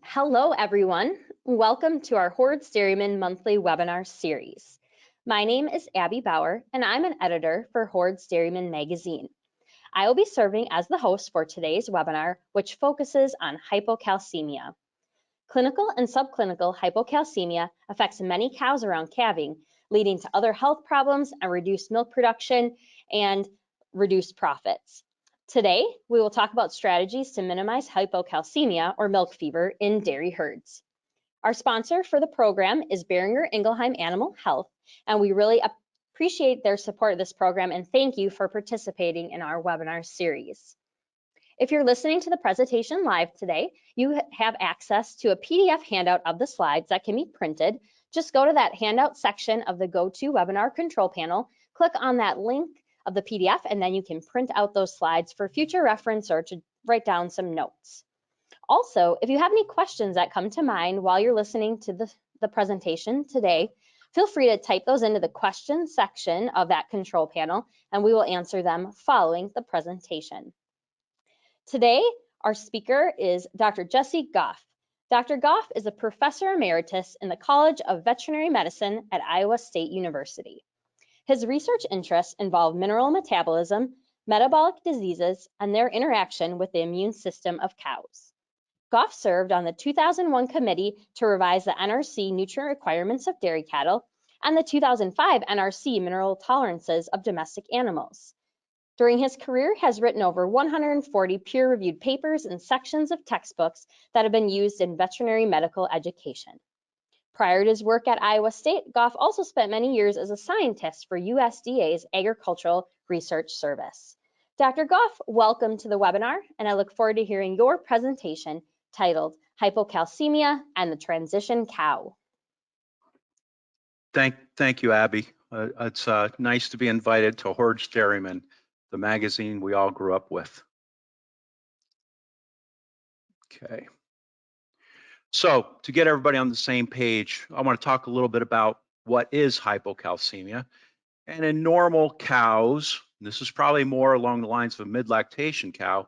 Hello, everyone. Welcome to our Hordes Dairyman monthly webinar series. My name is Abby Bauer, and I'm an editor for Hordes Dairyman magazine. I will be serving as the host for today's webinar, which focuses on hypocalcemia. Clinical and subclinical hypocalcemia affects many cows around calving, leading to other health problems and reduced milk production and reduced profits. Today, we will talk about strategies to minimize hypocalcemia or milk fever in dairy herds. Our sponsor for the program is Boehringer Ingelheim Animal Health, and we really appreciate their support of this program and thank you for participating in our webinar series. If you're listening to the presentation live today, you have access to a PDF handout of the slides that can be printed. Just go to that handout section of the GoToWebinar control panel, click on that link of the PDF, and then you can print out those slides for future reference or to write down some notes. Also, if you have any questions that come to mind while you're listening to the presentation today, feel free to type those into the questions section of that control panel, and we will answer them following the presentation. Today, our speaker is Dr. Jesse Goff. Dr. Goff is a professor emeritus in the College of Veterinary Medicine at Iowa State University. His research interests involve mineral metabolism, metabolic diseases, and their interaction with the immune system of cows. Goff served on the 2001 committee to revise the NRC nutrient requirements of dairy cattle and the 2005 NRC mineral tolerances of domestic animals. During his career, has written over 140 peer-reviewed papers and sections of textbooks that have been used in veterinary medical education. Prior to his work at Iowa State, Goff also spent many years as a scientist for USDA's Agricultural Research Service. Dr. Goff, welcome to the webinar, and I look forward to hearing your presentation titled Hypocalcemia and the Transition Cow. Thank you, Abby. It's nice to be invited to Hordes Dairyman, the magazine we all grew up with. Okay. So to get everybody on the same page, I want to talk a little bit about what is hypocalcemia. And in normal cows, this is probably more along the lines of a mid-lactation cow,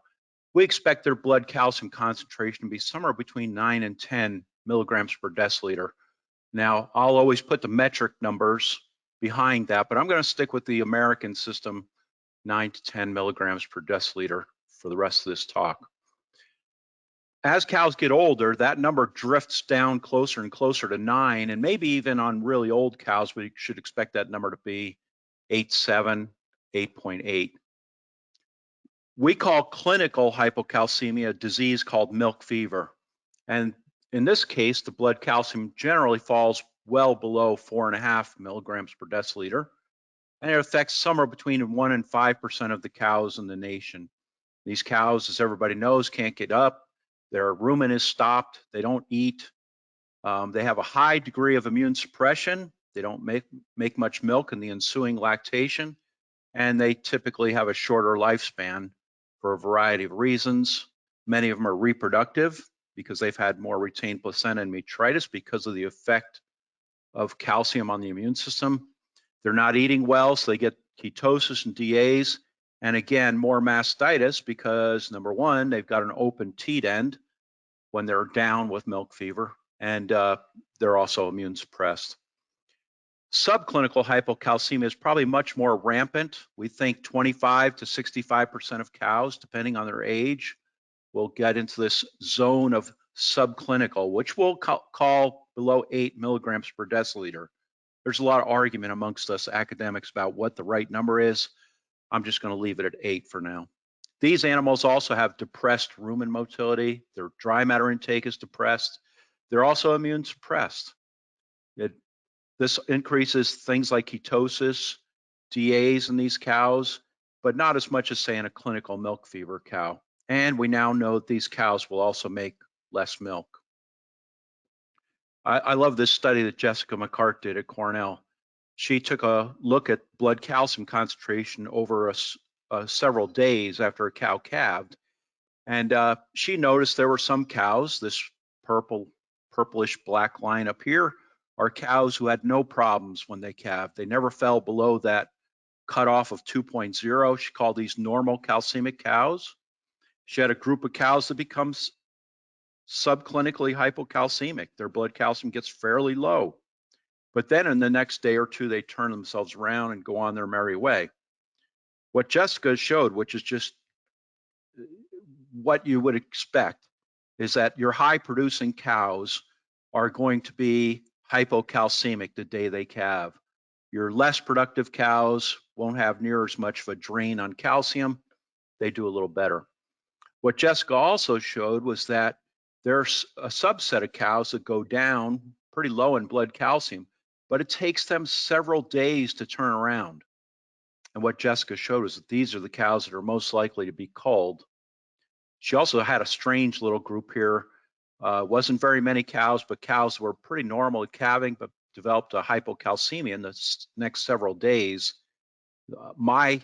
we expect their blood calcium concentration to be somewhere between 9 and 10 milligrams per deciliter. Now, I'll always put the metric numbers behind that, but I'm going to stick with the American system, 9 to 10 milligrams per deciliter for the rest of this talk. As cows get older, that number drifts down closer and closer to 9, and maybe even on really old cows, we should expect that number to be 8.7, 8.8. We call clinical hypocalcemia a disease called milk fever. And in this case, the blood calcium generally falls well below 4.5 milligrams per deciliter. And it affects somewhere between 1 and 5% of the cows in the nation. These cows, as everybody knows, can't get up. Their rumen is stopped. They don't eat. They have a high degree of immune suppression. They don't make much milk in the ensuing lactation. And they typically have a shorter lifespan for a variety of reasons. Many of them are reproductive because they've had more retained placenta and metritis because of the effect of calcium on the immune system. They're not eating well, so they get ketosis and DAs. And again, more mastitis because number one, they've got an open teat end when they're down with milk fever, and they're also immune suppressed. Subclinical hypocalcemia is probably much more rampant. We think 25 to 65% of cows, depending on their age, will get into this zone of subclinical, which we'll call below 8 milligrams per deciliter. There's a lot of argument amongst us academics about what the right number is. I'm just going to leave it at 8 for now. These animals also have depressed rumen motility. Their dry matter intake is depressed. They're also immune suppressed. This increases things like ketosis, DAs in these cows, but not as much as, say, in a clinical milk fever cow. And we now know that these cows will also make less milk. I love this study that Jessica McCart did at Cornell. She took a look at blood calcium concentration over several days after a cow calved. And she noticed there were some cows, this purplish black line up here, are cows who had no problems when they calved. They never fell below that cutoff of 2.0. She called these normal calcemic cows. She had a group of cows that becomes subclinically hypocalcemic. Their blood calcium gets fairly low. But then in the next day or two, they turn themselves around and go on their merry way. What Jessica showed, which is just what you would expect, is that your high producing cows are going to be hypocalcemic the day they calve. Your less productive cows won't have near as much of a drain on calcium. They do a little better. What Jessica also showed was that there's a subset of cows that go down pretty low in blood calcium, but it takes them several days to turn around. And what Jessica showed was that these are the cows that are most likely to be culled. She also had a strange little group here. Wasn't very many cows, but cows were pretty normal at calving, but developed a hypocalcemia in the next several days. My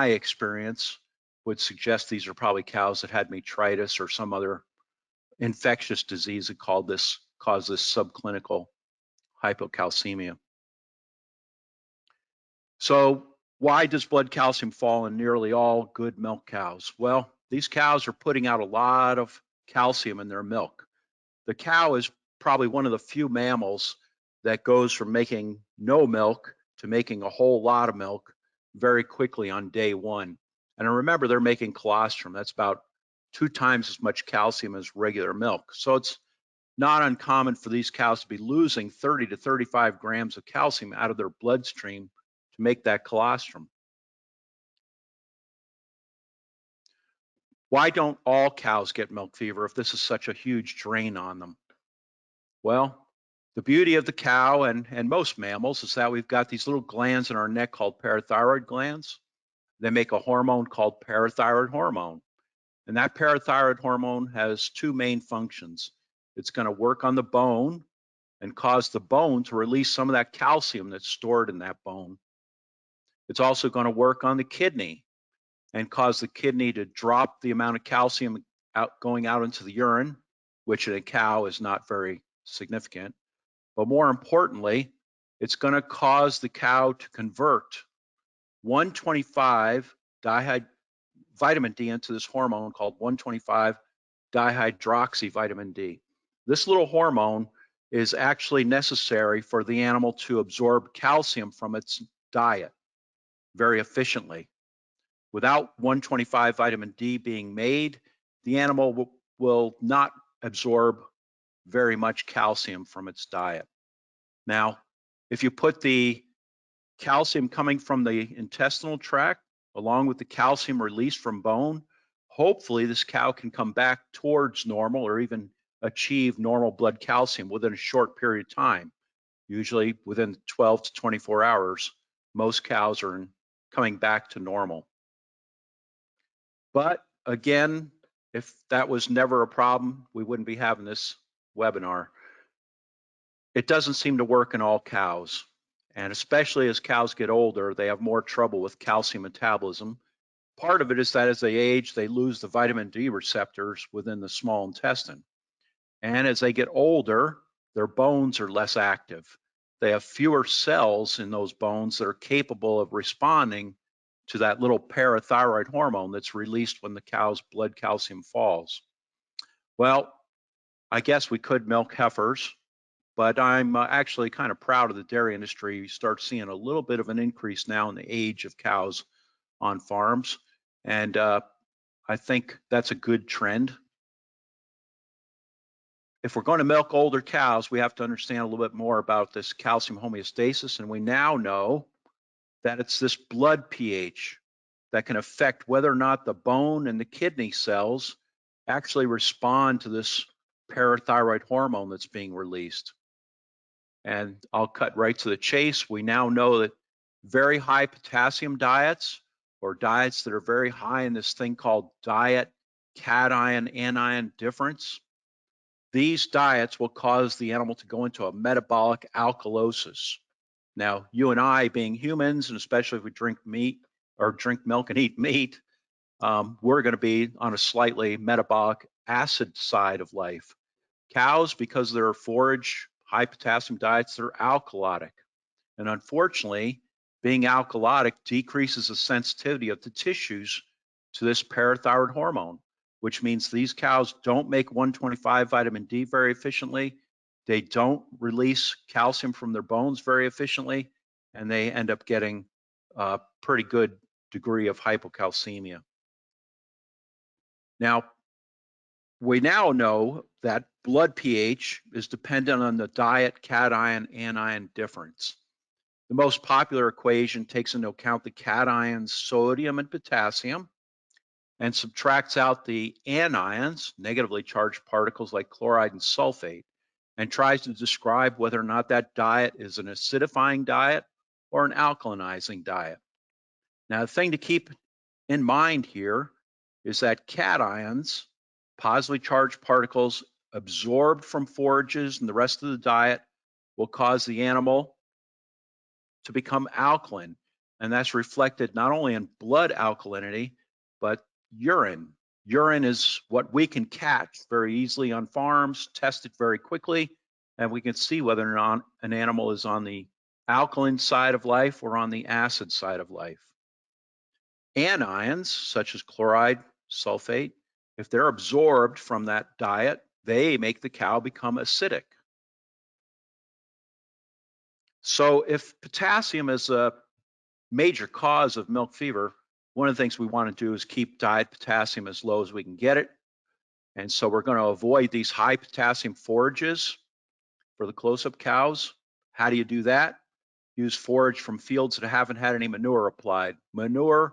experience would suggest these are probably cows that had metritis or some other infectious disease that caused this subclinical hypocalcemia. So why does blood calcium fall in nearly all good milk cows? Well, these cows are putting out a lot of calcium in their milk. The cow is probably one of the few mammals that goes from making no milk to making a whole lot of milk very quickly on day one. And remember, they're making colostrum. That's about 2 times as much calcium as regular milk. So it's not uncommon for these cows to be losing 30 to 35 grams of calcium out of their bloodstream to make that colostrum. Why don't all cows get milk fever if this is such a huge drain on them? Well, the beauty of the cow and most mammals is that we've got these little glands in our neck called parathyroid glands. They make a hormone called parathyroid hormone. And that parathyroid hormone has 2 main functions. It's going to work on the bone and cause the bone to release some of that calcium that's stored in that bone. It's also going to work on the kidney and cause the kidney to drop the amount of calcium going out into the urine, which in a cow is not very significant. But more importantly, it's going to cause the cow to convert 125 vitamin D into this hormone called 125 dihydroxyvitamin D. This little hormone is actually necessary for the animal to absorb calcium from its diet very efficiently. Without 125 vitamin D being made, the animal will not absorb very much calcium from its diet. Now, if you put the calcium coming from the intestinal tract along with the calcium released from bone, hopefully this cow can come back towards normal or even achieve normal blood calcium within a short period of time. Usually within 12 to 24 hours, most cows are coming back to normal. But again, if that was never a problem, we wouldn't be having this webinar. It doesn't seem to work in all cows. And especially as cows get older, they have more trouble with calcium metabolism. Part of it is that as they age, they lose the vitamin D receptors within the small intestine. And as they get older, their bones are less active. They have fewer cells in those bones that are capable of responding to that little parathyroid hormone that's released when the cow's blood calcium falls. Well, I guess we could milk heifers, but I'm actually kind of proud of the dairy industry. You start seeing a little bit of an increase now in the age of cows on farms, and I think that's a good trend. If we're going to milk older cows, we have to understand a little bit more about this calcium homeostasis, and we now know that it's this blood pH that can affect whether or not the bone and the kidney cells actually respond to this parathyroid hormone that's being released. And I'll cut right to the chase. We now know that very high potassium diets, or diets that are very high in this thing called diet cation-anion difference, these diets will cause the animal to go into a metabolic alkalosis. Now, you and I, being humans, and especially if we drink meat or drink milk and eat meat, we're going to be on a slightly metabolic acid side of life. Cows, because they're forage, high potassium diets, they're alkalotic. And unfortunately, being alkalotic decreases the sensitivity of the tissues to this parathyroid hormone. which means these cows don't make 125 vitamin D very efficiently. They don't release calcium from their bones very efficiently, and they end up getting a pretty good degree of hypocalcemia. Now, we now know that blood pH is dependent on the diet cation-anion difference. The most popular equation takes into account the cations sodium and potassium and subtracts out the anions, negatively charged particles like chloride and sulfate, and tries to describe whether or not that diet is an acidifying diet or an alkalinizing diet. Now, the thing to keep in mind here is that cations, positively charged particles absorbed from forages and the rest of the diet, will cause the animal to become alkaline. And that's reflected not only in blood alkalinity, but urine. Urine is what we can catch very easily on farms, test it very quickly, and we can see whether or not an animal is on the alkaline side of life or on the acid side of life. Anions, such as chloride, sulfate, if they're absorbed from that diet, they make the cow become acidic. So if potassium is a major cause of milk fever, one of the things we want to do is keep diet potassium as low as we can get it. And so we're going to avoid these high potassium forages for the close-up cows. How do you do that? Use forage from fields that haven't had any manure applied. Manure,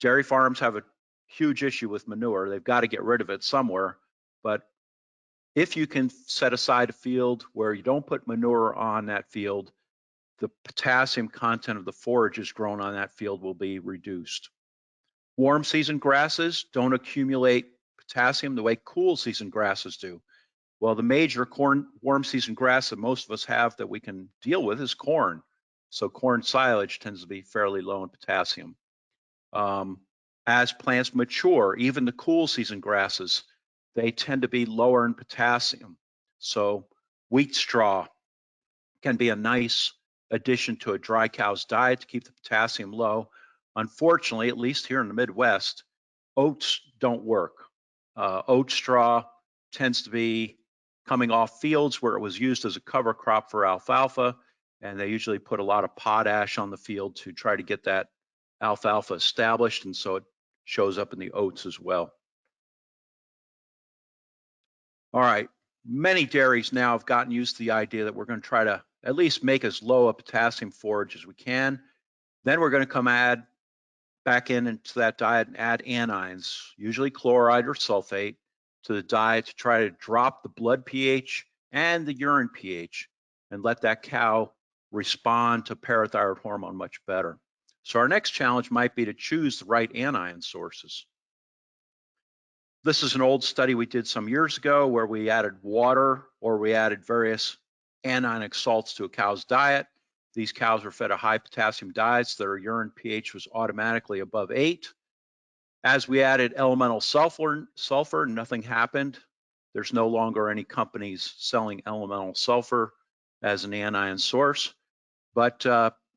dairy farms have a huge issue with manure. They've got to get rid of it somewhere. But if you can set aside a field where you don't put manure on that field, the potassium content of the forages grown on that field will be reduced. Warm season grasses don't accumulate potassium the way cool season grasses do. Well, the major warm season grass that most of us have that we can deal with is corn. So corn silage tends to be fairly low in potassium. As plants mature, even the cool season grasses, they tend to be lower in potassium. So wheat straw can be a nice addition to a dry cow's diet to keep the potassium low. Unfortunately, at least here in the Midwest, oats don't work. Oat straw tends to be coming off fields where it was used as a cover crop for alfalfa, and they usually put a lot of potash on the field to try to get that alfalfa established, and so it shows up in the oats as well. All right, many dairies now have gotten used to the idea that we're going to try to at least make as low a potassium forage as we can. Then we're going to come back into that diet and add anions, usually chloride or sulfate, to the diet to try to drop the blood pH and the urine pH and let that cow respond to parathyroid hormone much better. So our next challenge might be to choose the right anion sources. This is an old study we did some years ago where we added water or we added various anionic salts to a cow's diet. These cows were fed a high potassium diets. Their urine pH was automatically above 8. As we added elemental sulfur, nothing happened. There's no longer any companies selling elemental sulfur as an anion source. But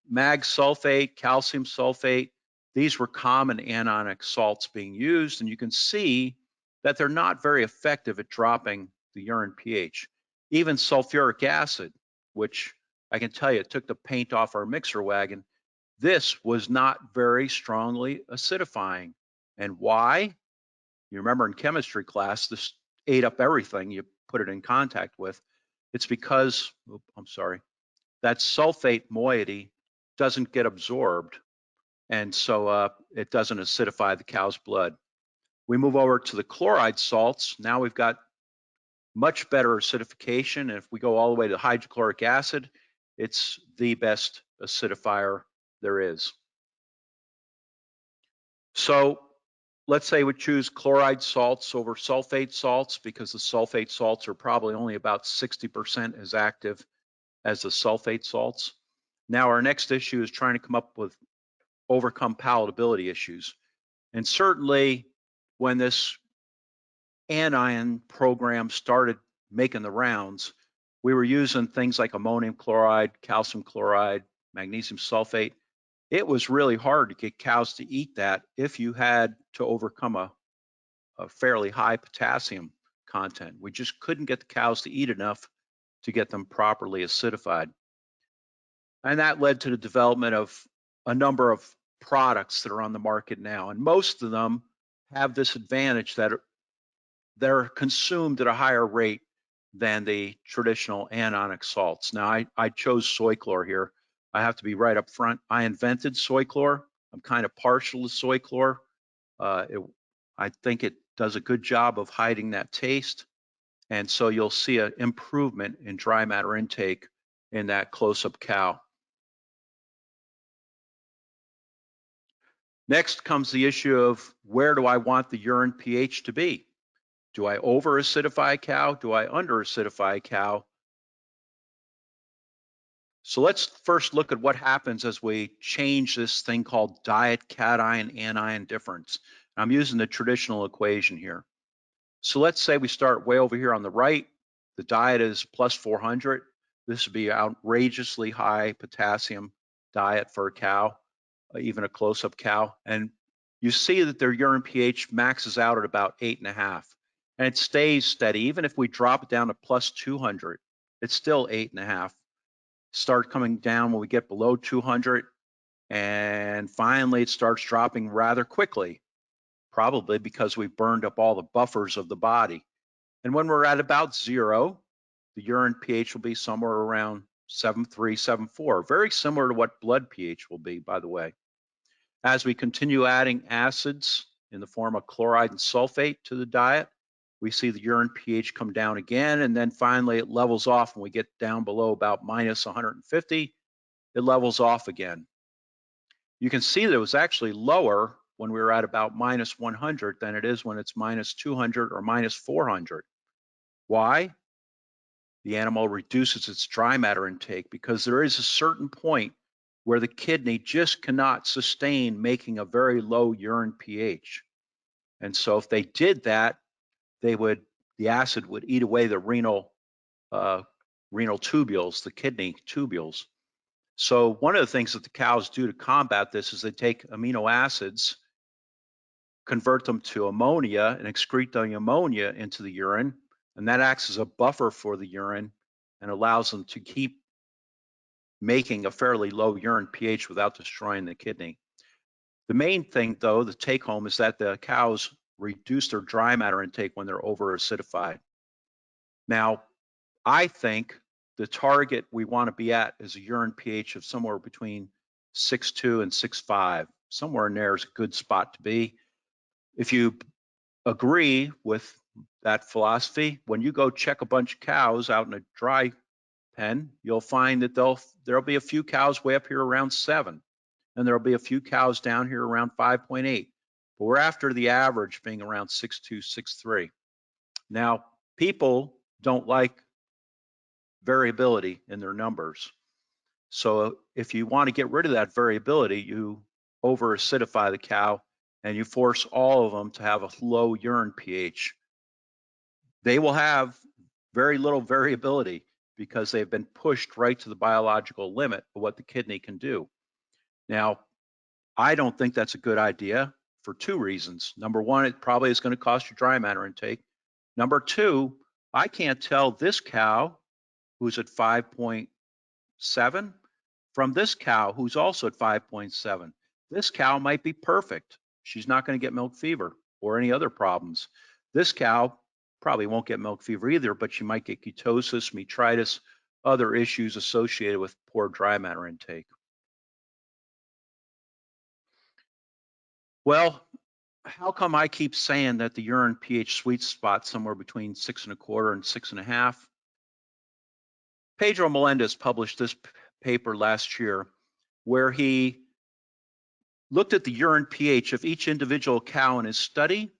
mag sulfate, calcium sulfate, these were common anionic salts being used, and you can see that they're not very effective at dropping the urine pH. Even sulfuric acid, which I can tell you, it took the paint off our mixer wagon, this was not very strongly acidifying. And why? You remember in chemistry class, this ate up everything you put it in contact with. It's because, that sulfate moiety doesn't get absorbed, and so it doesn't acidify the cow's blood. We move over to the chloride salts. Now we've got much better acidification, and if we go all the way to hydrochloric acid, it's the best acidifier there is. So let's say we choose chloride salts over sulfate salts because the sulfate salts are probably only about 60% as active as the sulfate salts. Now our next issue is trying to overcome palatability issues. And certainly when this anion program started making the rounds, we were using things like ammonium chloride, calcium chloride, magnesium sulfate. It was really hard to get cows to eat that if you had to overcome a a fairly high potassium content. We just couldn't get the cows to eat enough to get them properly acidified. And that led to the development of a number of products that are on the market now. And most of them have this advantage that they're consumed at a higher rate than the traditional anionic salts. Now, I chose soy chlor here. I have to be right up front. I invented soy chlor. I'm kind of partial to soy chlor. I think it does a good job of hiding that taste. And so you'll see an improvement in dry matter intake in that close-up cow. Next comes the issue of where do I want the urine pH to be? Do I over-acidify a cow? Do I under-acidify a cow? So let's first look at what happens as we change this thing called diet cation anion difference. I'm using the traditional equation here. So let's say we start way over here on the right. The diet is plus 400. This would be outrageously high potassium diet for a cow, even a close-up cow. And you see that their urine pH maxes out at about 8.5. And it stays steady. Even if we drop it down to plus 200, it's still 8.5. Start coming down when we get below 200. And finally, it starts dropping rather quickly, probably because we've burned up all the buffers of the body. And when we're at about 0, the urine pH will be somewhere around 7.3, 7.4, very similar to what blood pH will be, by the way. As we continue adding acids in the form of chloride and sulfate to the diet, we see the urine pH come down again, and then finally it levels off when we get down below about minus 150. It levels off again. You can see that it was actually lower when we were at about minus 100 than it is when it's minus 200 or minus 400. Why? The animal reduces its dry matter intake because there is a certain point where the kidney just cannot sustain making a very low urine pH. And so if they did that, the acid would eat away the renal tubules, the kidney tubules. So one of the things that the cows do to combat this is they take amino acids, convert them to ammonia, and excrete the ammonia into the urine, and that acts as a buffer for the urine and allows them to keep making a fairly low urine pH without destroying the kidney. The main thing, though, the take home is that the cows reduce their dry matter intake when they're over acidified. Now, I think the target we want to be at is a urine pH of somewhere between 6.2 and 6.5. Somewhere in there is a good spot to be. If you agree with that philosophy, when you go check a bunch of cows out in a dry pen, you'll find that there'll be a few cows way up here around 7, and there'll be a few cows down here around 5.8. But we're after the average being around 6.2, 6.3. Now, people don't like variability in their numbers. So if you want to get rid of that variability, you over acidify the cow and you force all of them to have a low urine pH. They will have very little variability because they've been pushed right to the biological limit of what the kidney can do. Now, I don't think that's a good idea for 2 reasons. Number one, it probably is going to cost you dry matter intake. Number 2, I can't tell this cow who's at 5.7 from this cow who's also at 5.7. This cow might be perfect. She's not going to get milk fever or any other problems. This cow probably won't get milk fever either, but she might get ketosis, metritis, other issues associated with poor dry matter intake. Well, how come I keep saying that the urine pH sweet spot somewhere between 6.25 and 6.5? Pedro Melendez published this paper last year where he looked at the urine pH of each individual cow in his study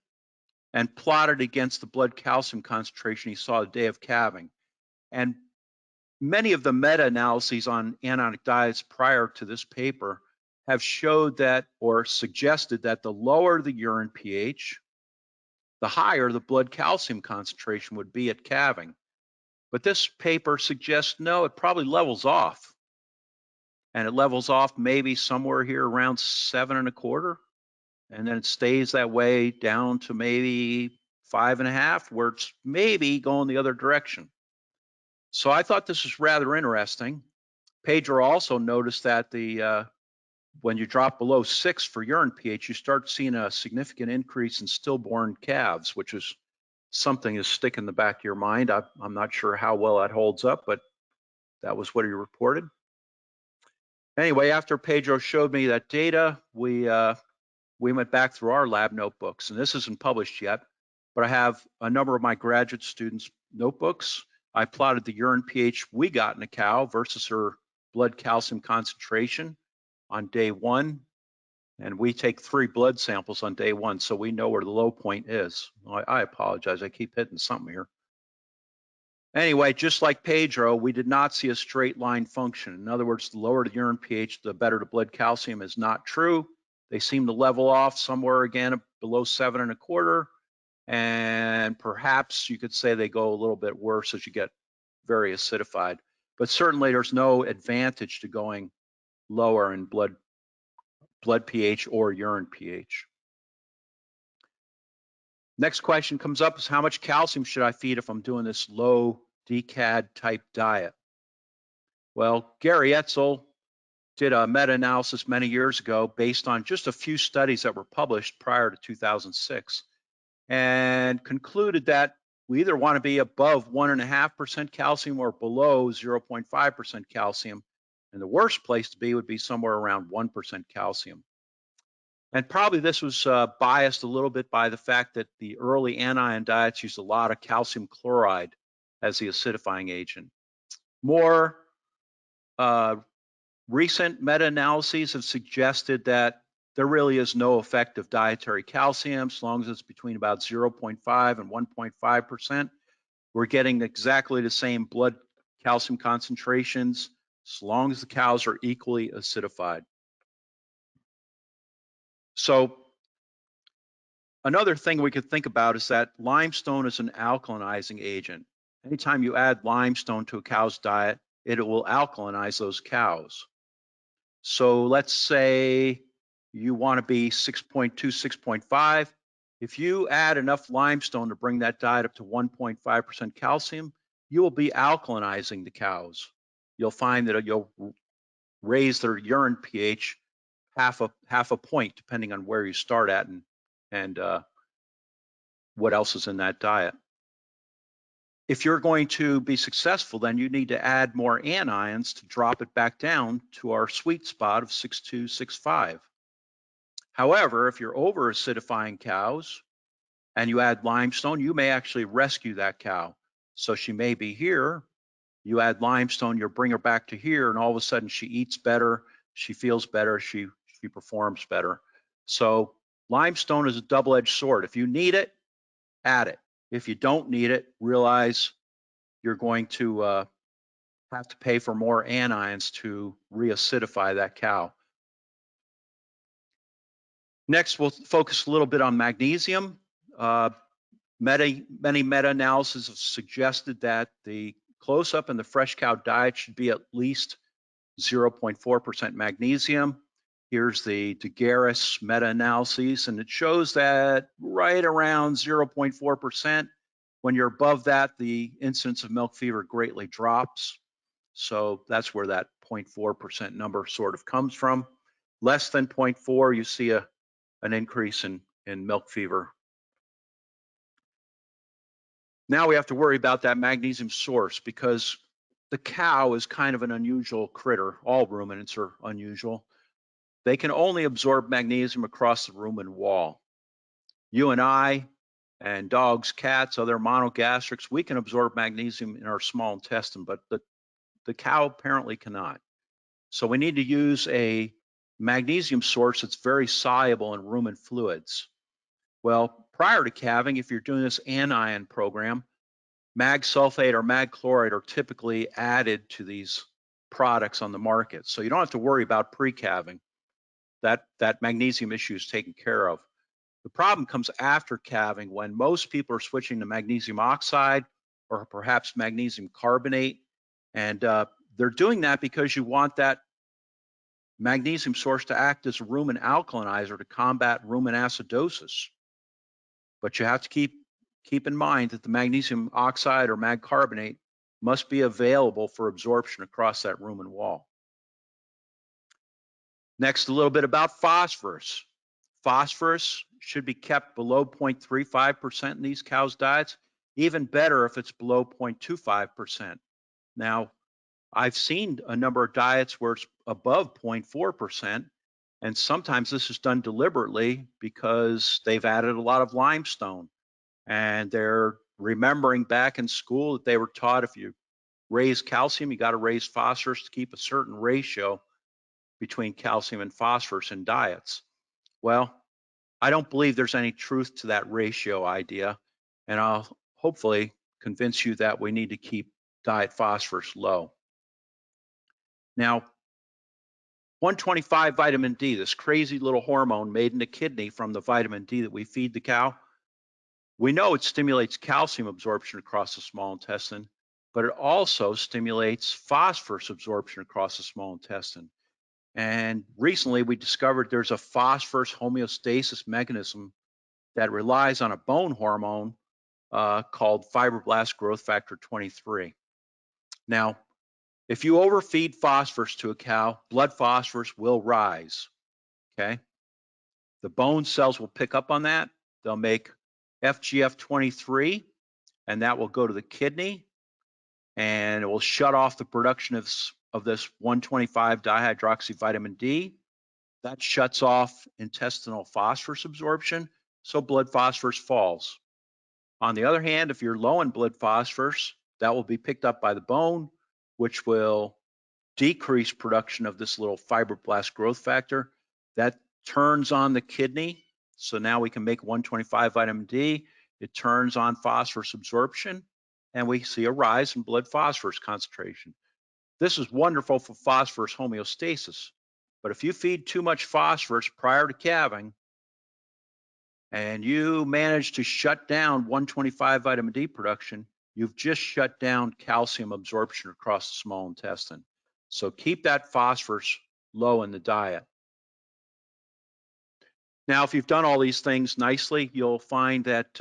and plotted against the blood calcium concentration he saw the day of calving. And many of the meta-analyses on anionic diets prior to this paper have showed that or suggested that the lower the urine pH, the higher the blood calcium concentration would be at calving. But this paper suggests no, it probably levels off. And it levels off maybe somewhere here around 7.25. and then it stays that way down to maybe 5.5, where it's maybe going the other direction. So I thought this was rather interesting. Pedro also noticed that when you drop below 6 for urine pH, you start seeing a significant increase in stillborn calves, which is something is stick in the back of your mind. I'm not sure how well that holds up, but that was what he reported. Anyway, after Pedro showed me that data, we went back through our lab notebooks, and this isn't published yet, but I have a number of my graduate students' notebooks. I plotted the urine pH we got in a cow versus her blood calcium concentration on day 1, and we take 3 blood samples on day 1, so we know where the low point is. I apologize, I keep hitting something here. Anyway, just like Pedro, we did not see a straight line function. In other words, the lower the urine pH, the better the blood calcium is not true. They seem to level off somewhere again below 7.25, and perhaps you could say they go a little bit worse as you get very acidified. But certainly there's no advantage to going lower in blood pH or urine pH. Next question comes up is, how much calcium should I feed if I'm doing this low DCAD type diet? Well, Gary Etzel did a meta-analysis many years ago based on just a few studies that were published prior to 2006, and concluded that we either want to be above 1.5% calcium or below 0.5% calcium, and the worst place to be would be somewhere around 1% calcium. And probably this was biased a little bit by the fact that the early anion diets used a lot of calcium chloride as the acidifying agent. More recent meta-analyses have suggested that there really is no effect of dietary calcium as long as it's between about 0.5 and 1.5%. We're getting exactly the same blood calcium concentrations as long as the cows are equally acidified. So another thing we could think about is that limestone is an alkalinizing agent. Anytime you add limestone to a cow's diet, it will alkalinize those cows. So let's say you want to be 6.2, 6.5. If you add enough limestone to bring that diet up to 1.5% calcium, you will be alkalinizing the cows. You'll find that you'll raise their urine pH half a point, depending on where you start at and what else is in that diet. If you're going to be successful, then you need to add more anions to drop it back down to our sweet spot of 6.2, 6.5. However, if you're over acidifying cows and you add limestone, you may actually rescue that cow. So she may be here, you add limestone, you bring her back to here, and all of a sudden she eats better, she feels better, she performs better. So limestone is a double-edged sword. If you need it, add it. If you don't need it, realize you're going to have to pay for more anions to reacidify that cow. Next, we'll focus a little bit on magnesium. Many meta-analyses have suggested that the close-up in the fresh cow diet should be at least 0.4% magnesium. Here's the DeGaris meta-analyses, and it shows that right around 0.4%. When you're above that, the incidence of milk fever greatly drops. So that's where that 0.4% number sort of comes from. Less than 0.4, you see an increase in milk fever. Now we have to worry about that magnesium source, because the cow is kind of an unusual critter. All ruminants are unusual. They can only absorb magnesium across the rumen wall. You and I and dogs, cats, other monogastrics, we can absorb magnesium in our small intestine, but the cow apparently cannot. So we need to use a magnesium source that's very soluble in rumen fluids. Well, prior to calving, if you're doing this anion program, mag sulfate or mag chloride are typically added to these products on the market. So you don't have to worry about pre-calving. That magnesium issue is taken care of. The problem comes after calving, when most people are switching to magnesium oxide or perhaps magnesium carbonate. And they're doing that because you want that magnesium source to act as a rumen alkalinizer to combat rumen acidosis. But you have to keep in mind that the magnesium oxide or mag carbonate must be available for absorption across that rumen wall. Next, a little bit about phosphorus. Phosphorus should be kept below 0.35% in these cows' diets, even better if it's below 0.25%. Now, I've seen a number of diets where it's above 0.4%, and sometimes this is done deliberately because they've added a lot of limestone, and they're remembering back in school that they were taught if you raise calcium, you got to raise phosphorus to keep a certain ratio between calcium and phosphorus in diets. Well, I don't believe there's any truth to that ratio idea, and I'll hopefully convince you that we need to keep diet phosphorus low. Now, 125 vitamin D, this crazy little hormone made in the kidney from the vitamin D that we feed the cow, we know it stimulates calcium absorption across the small intestine, but it also stimulates phosphorus absorption across the small intestine. And recently we discovered there's a phosphorus homeostasis mechanism that relies on a bone hormone called fibroblast growth factor 23. Now, if you overfeed phosphorus to a cow, blood phosphorus will rise, okay? The bone cells will pick up on that. They'll make FGF23, and that will go to the kidney, and it will shut off the production of this 125 dihydroxyvitamin D. That shuts off intestinal phosphorus absorption, so blood phosphorus falls. On the other hand, if you're low in blood phosphorus, that will be picked up by the bone, which will decrease production of this little fibroblast growth factor. That turns on the kidney, so now we can make 125 vitamin D. It turns on phosphorus absorption, and we see a rise in blood phosphorus concentration. This is wonderful for phosphorus homeostasis, but if you feed too much phosphorus prior to calving, and you manage to shut down 125 vitamin D production, you've just shut down calcium absorption across the small intestine. So keep that phosphorus low in the diet. Now, if you've done all these things nicely, you'll find that,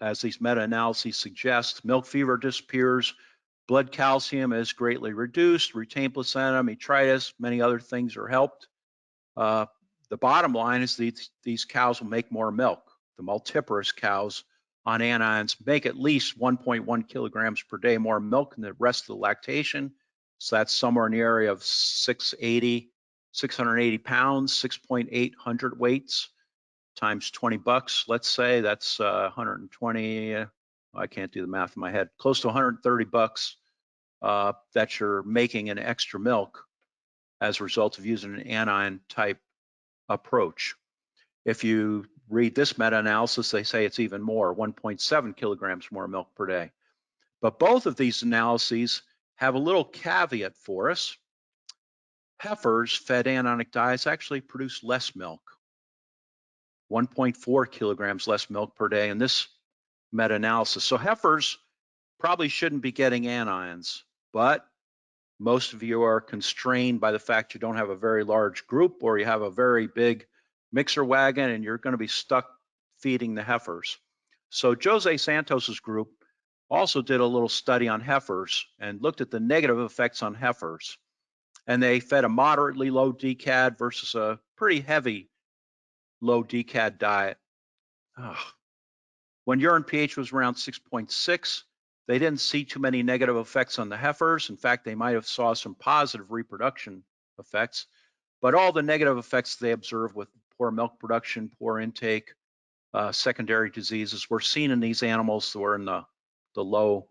as these meta-analyses suggest, milk fever disappears, blood calcium is greatly reduced, retained placenta, metritis, many other things are helped. The bottom line is these cows will make more milk. The multiparous cows on anions make at least 1.1 kilograms per day more milk than the rest of the lactation. So that's somewhere in the area of 680 pounds, 6.8 hundredweights times 20 bucks. Let's say that's 120. I can't do the math in my head. Close to 130 bucks that you're making in extra milk as a result of using an anion type approach. If you read this meta-analysis, they say it's even more, 1.7 kilograms more milk per day. But both of these analyses have a little caveat for us. Heifers fed anionic diets actually produce less milk, 1.4 kilograms less milk per day in this meta-analysis. So heifers probably shouldn't be getting anions, but most of you are constrained by the fact you don't have a very large group, or you have a very big mixer wagon and you're going to be stuck feeding the heifers. So Jose Santos's group also did a little study on heifers and looked at the negative effects on heifers. And they fed a moderately low DCAD versus a pretty heavy low DCAD diet. When urine pH was around 6.6, they didn't see too many negative effects on the heifers. In fact, they might have saw some positive reproduction effects, but all the negative effects they observed with poor milk production, poor intake, secondary diseases were seen in these animals that were in the low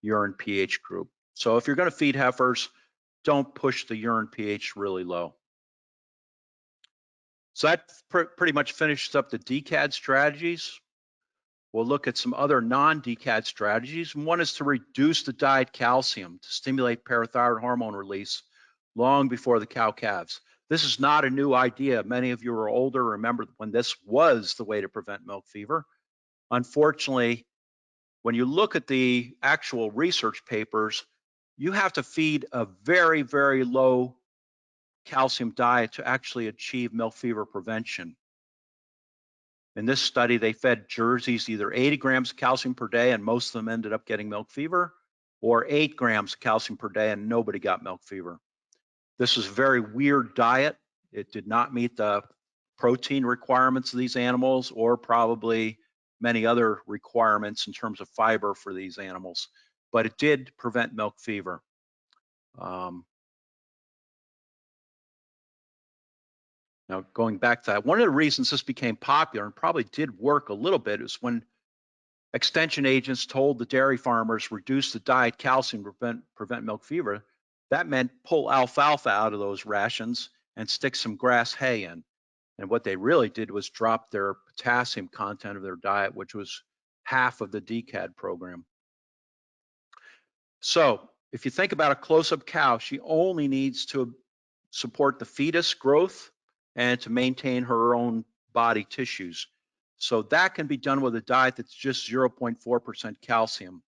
urine pH group. So if you're going to feed heifers, don't push the urine pH really low. So that pretty much finishes up the DCAD strategies. We'll look at some other non-DCAD strategies. One is to reduce the diet calcium to stimulate parathyroid hormone release long before the cow calves. This is not a new idea. Many of you are older, remember when this was the way to prevent milk fever. Unfortunately, when you look at the actual research papers, you have to feed a very, very low calcium diet to actually achieve milk fever prevention. In this study, they fed Jerseys either 80 grams of calcium per day, and most of them ended up getting milk fever, or 8 grams of calcium per day, and nobody got milk fever. This is a very weird diet. It did not meet the protein requirements of these animals, or probably many other requirements in terms of fiber for these animals, but it did prevent milk fever. Now, going back to that, one of the reasons this became popular and probably did work a little bit is when extension agents told the dairy farmers reduce the diet calcium to prevent milk fever. That meant pull alfalfa out of those rations and stick some grass hay in. And what they really did was drop their potassium content of their diet, which was half of the DCAD program. So if you think about a close-up cow, she only needs to support the fetus growth and to maintain her own body tissues. So that can be done with a diet that's just 0.4% calcium.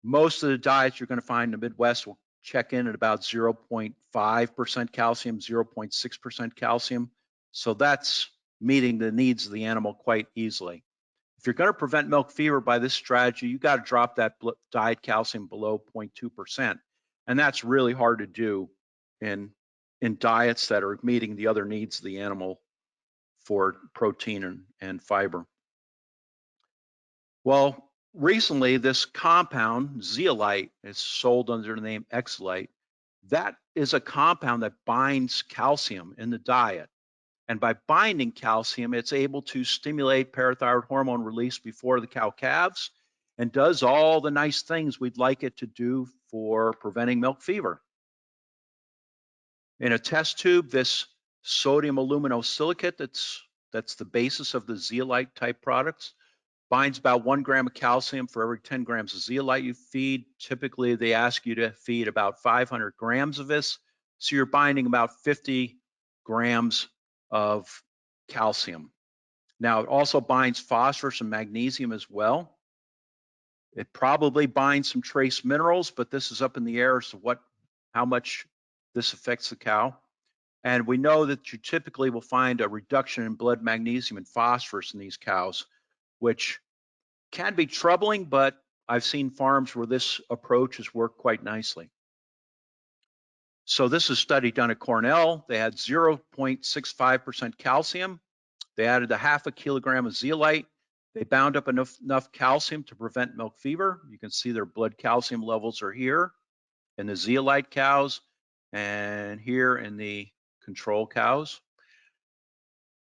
Most of the diets you're going to find in the Midwest will check in at about 0.5% calcium, 0.6% calcium. So that's meeting the needs of the animal quite easily. If you're going to prevent milk fever by this strategy, you got to drop that diet calcium below 0.2%. And that's really hard to do in diets that are meeting the other needs of the animal for protein and fiber. Well, recently this compound, Zeolite, is sold under the name Zeolite. That is a compound that binds calcium in the diet. And by binding calcium, it's able to stimulate parathyroid hormone release before the cow calves and does all the nice things we'd like it to do for preventing milk fever. In a test tube, this sodium aluminosilicate, that's the basis of the zeolite type products, binds about 1 gram of calcium for every 10 grams of zeolite you feed. Typically, they ask you to feed about 500 grams of this. So you're binding about 50 grams of calcium. Now, it also binds phosphorus and magnesium as well. It probably binds some trace minerals, but this is up in the air as to how much this affects the cow. And we know that you typically will find a reduction in blood magnesium and phosphorus in these cows, which can be troubling, but I've seen farms where this approach has worked quite nicely. So this is a study done at Cornell. They had 0.65% calcium. They added a half a kilogram of zeolite. They bound up enough calcium to prevent milk fever. You can see their blood calcium levels are here in the zeolite cows and here in the control cows.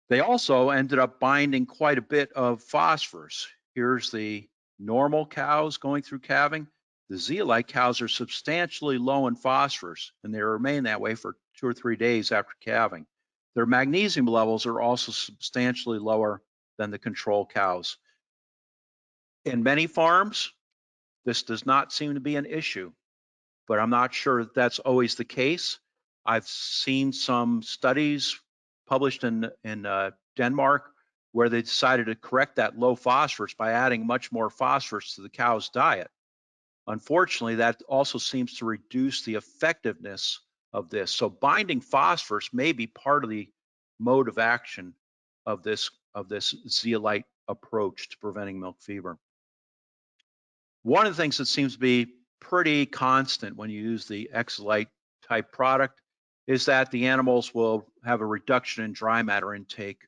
They also ended up binding quite a bit of phosphorus. Here's the normal cows going through calving. The zeolite cows are substantially low in phosphorus, and they remain that way for 2 or 3 days after calving. Their magnesium levels are also substantially lower than the control cows. In many farms, this does not seem to be an issue, but I'm not sure that that's always the case. I've seen some studies published in Denmark where they decided to correct that low phosphorus by adding much more phosphorus to the cow's diet. Unfortunately, that also seems to reduce the effectiveness of this. So binding phosphorus may be part of the mode of action of this zeolite approach to preventing milk fever. One of the things that seems to be pretty constant when you use the Zeolite type product is that the animals will have a reduction in dry matter intake,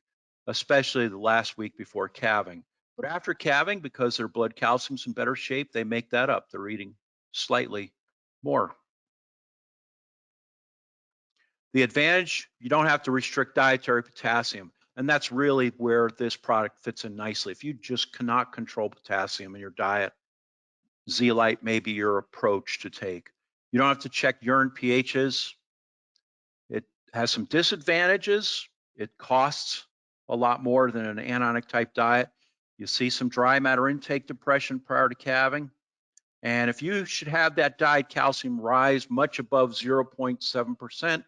especially the last week before calving. But after calving, because their blood calcium's in better shape, they make that up. They're eating slightly more. The advantage, you don't have to restrict dietary potassium. And that's really where this product fits in nicely. If you just cannot control potassium in your diet, Zeolite may be your approach to take. You don't have to check urine pHs. It has some disadvantages. It costs a lot more than an anionic type diet. You see some dry matter intake depression prior to calving. And if you should have that diet calcium rise much above 0.7%,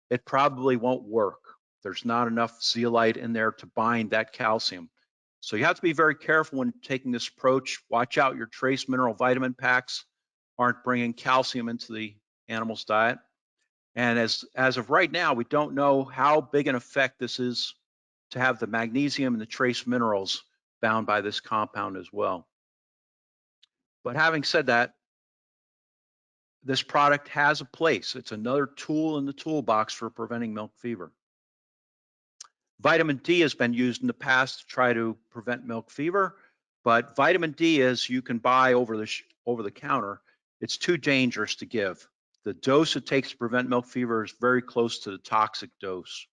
it probably won't work. There's not enough zeolite in there to bind that calcium. So you have to be very careful when taking this approach. Watch out your trace mineral vitamin packs aren't bringing calcium into the animal's diet. And as of right now, we don't know how big an effect this is to have the magnesium and the trace minerals bound by this compound as well. But having said that, this product has a place. It's another tool in the toolbox for preventing milk fever. Vitamin D has been used in the past to try to prevent milk fever, but vitamin D, as you can buy over the counter, it's too dangerous to give. The dose it takes to prevent milk fever is very close to the toxic dose.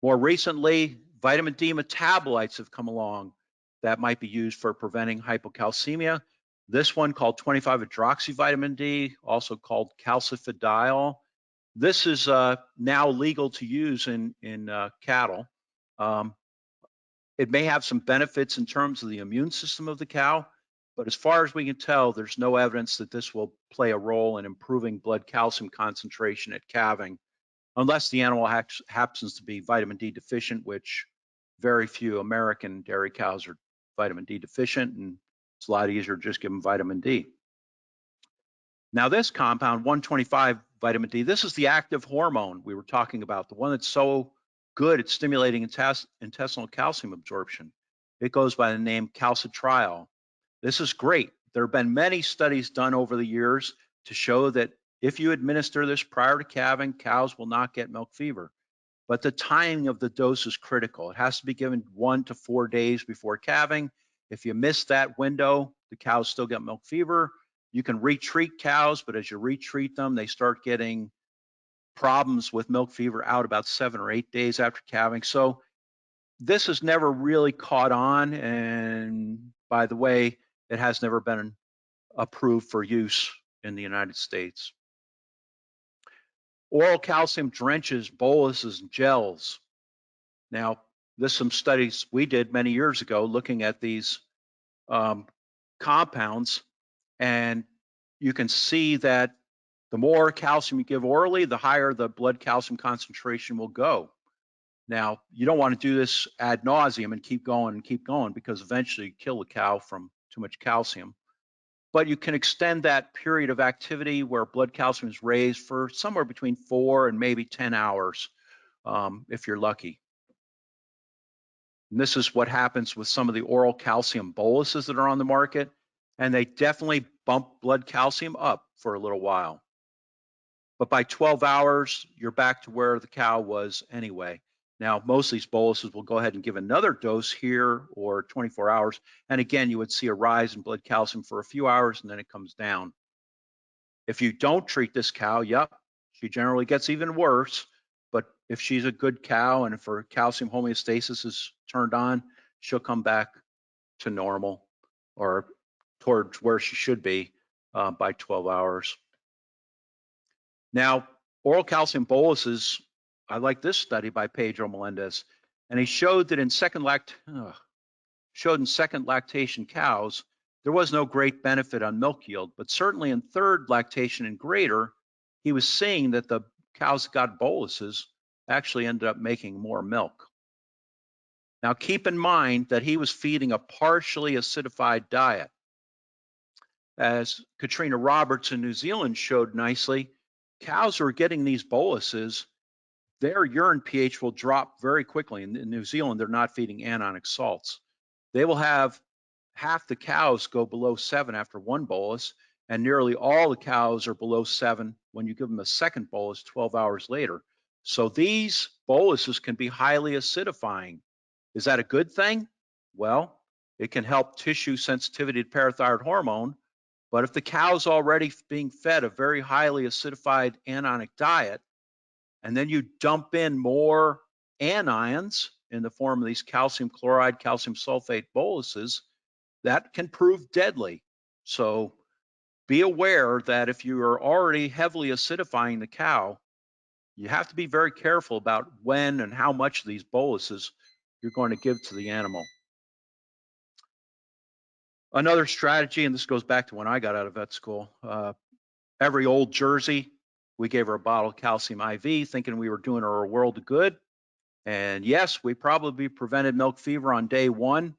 More recently, vitamin D metabolites have come along that might be used for preventing hypocalcemia. This one called 25-hydroxyvitamin D, also called calcifediol. This is now legal to use in cattle. It may have some benefits in terms of the immune system of the cow, but as far as we can tell, there's no evidence that this will play a role in improving blood calcium concentration at calving, unless the animal happens to be vitamin D deficient, which very few American dairy cows are vitamin D deficient, and it's a lot easier to just give them vitamin D. Now this compound, 125 vitamin D, this is the active hormone we were talking about, the one that's so good at stimulating intestinal calcium absorption. It goes by the name calcitriol. This is great. There have been many studies done over the years to show that if you administer this prior to calving, cows will not get milk fever. But the timing of the dose is critical. It has to be given 1 to 4 days before calving. If you miss that window, the cows still get milk fever. You can retreat cows, but as you retreat them, they start getting problems with milk fever out about 7 or 8 days after calving. So this has never really caught on. And by the way, it has never been approved for use in the United States. Oral calcium drenches, boluses, and gels. Now, there's some studies we did many years ago looking at these compounds, and you can see that the more calcium you give orally, the higher the blood calcium concentration will go. Now, you don't want to do this ad nauseum and keep going because eventually you kill the cow from too much calcium. But you can extend that period of activity where blood calcium is raised for somewhere between 4 and maybe 10 hours if you're lucky. And this is what happens with some of the oral calcium boluses that are on the market, and they definitely bump blood calcium up for a little while. But by 12 hours, you're back to where the cow was anyway. Now, most of these boluses will go ahead and give another dose here or 24 hours. And again, you would see a rise in blood calcium for a few hours and then it comes down. If you don't treat this cow, yep, she generally gets even worse. But if she's a good cow and if her calcium homeostasis is turned on, she'll come back to normal or towards where she should be by 12 hours. Now, oral calcium boluses, I like this study by Pedro Melendez, and he showed that in second lactation cows, there was no great benefit on milk yield, but certainly in third lactation and greater, he was seeing that the cows that got boluses actually ended up making more milk. Now, keep in mind that he was feeding a partially acidified diet. As Katrina Roberts in New Zealand showed nicely, cows who are getting these boluses, their urine pH will drop very quickly. In New Zealand, they're not feeding anionic salts. They will have half the cows go below 7 after one bolus, and nearly all the cows are below 7 when you give them a second bolus 12 hours later. So these boluses can be highly acidifying. Is that a good thing? Well, it can help tissue sensitivity to parathyroid hormone, but if the cow's already being fed a very highly acidified anionic diet, and then you dump in more anions in the form of these calcium chloride, calcium sulfate boluses, that can prove deadly. So be aware that if you are already heavily acidifying the cow, you have to be very careful about when and how much of these boluses you're going to give to the animal. Another strategy, and this goes back to when I got out of vet school, every old Jersey, we gave her a bottle of calcium IV thinking we were doing her a world of good. And yes, we probably prevented milk fever on day 1,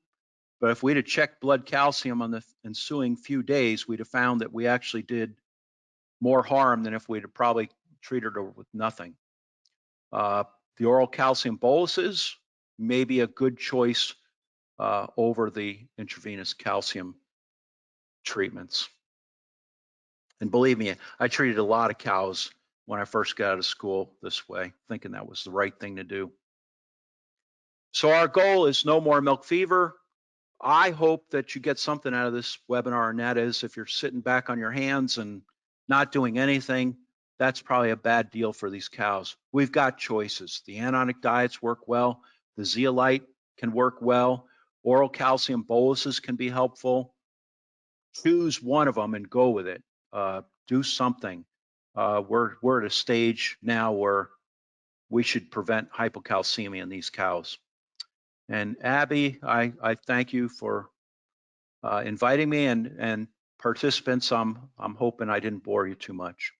but if we'd have checked blood calcium on the ensuing few days, we'd have found that we actually did more harm than if we'd have probably treated her with nothing. The oral calcium boluses may be a good choice over the intravenous calcium treatments. And believe me, I treated a lot of cows when I first got out of school this way, thinking that was the right thing to do. So our goal is no more milk fever. I hope that you get something out of this webinar, and that is if you're sitting back on your hands and not doing anything, that's probably a bad deal for these cows. We've got choices. The anionic diets work well. The Zeolite can work well. Oral calcium boluses can be helpful. Choose one of them and go with it. Do something. We're at a stage now where we should prevent hypocalcemia in these cows. And Abby, I thank you for inviting me, and participants, I'm hoping I didn't bore you too much.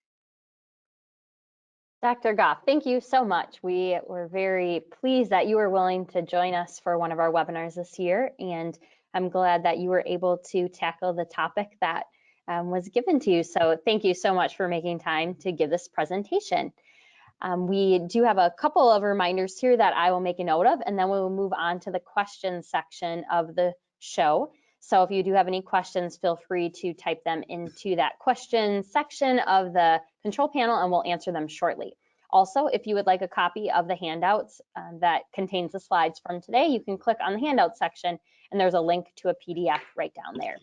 Dr. Goff, thank you so much. We were very pleased that you were willing to join us for one of our webinars this year, and I'm glad that you were able to tackle the topic that was given to you. So thank you so much for making time to give this presentation. We do have a couple of reminders here that I will make a note of, and then we'll move on to the questions section of the show. So if you do have any questions, feel free to type them into that question section of the control panel, and we'll answer them shortly. Also, if you would like a copy of the handouts that contains the slides from today, you can click on the handout section, and there's a link to a PDF right down there.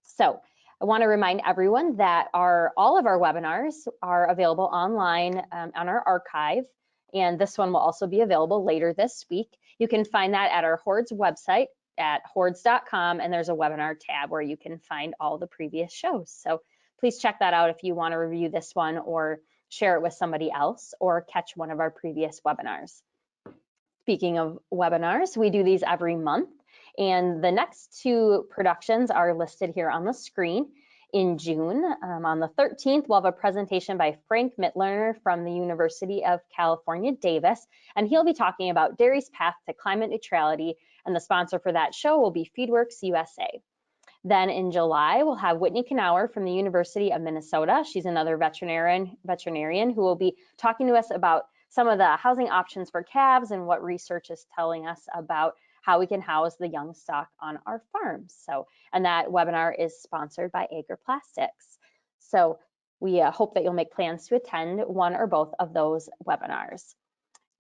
So I want to remind everyone that all of our webinars are available online on our archive, and this one will also be available later this week. You can find that at our HORDS website at hords.com, and there's a webinar tab where you can find all the previous shows. So please check that out if you want to review this one or share it with somebody else or catch one of our previous webinars. Speaking of webinars, we do these every month, and the next two productions are listed here on the screen. In June, on the 13th, we'll have a presentation by Frank Mittlerner from the University of California, Davis, and he'll be talking about dairy's path to climate neutrality, and the sponsor for that show will be Feedworks USA. Then in July, we'll have Whitney Knauer from the University of Minnesota. She's another veterinarian who will be talking to us about some of the housing options for calves and what research is telling us about how we can house the young stock on our farms. So, and that webinar is sponsored by Agar Plastics. So we hope that you'll make plans to attend one or both of those webinars.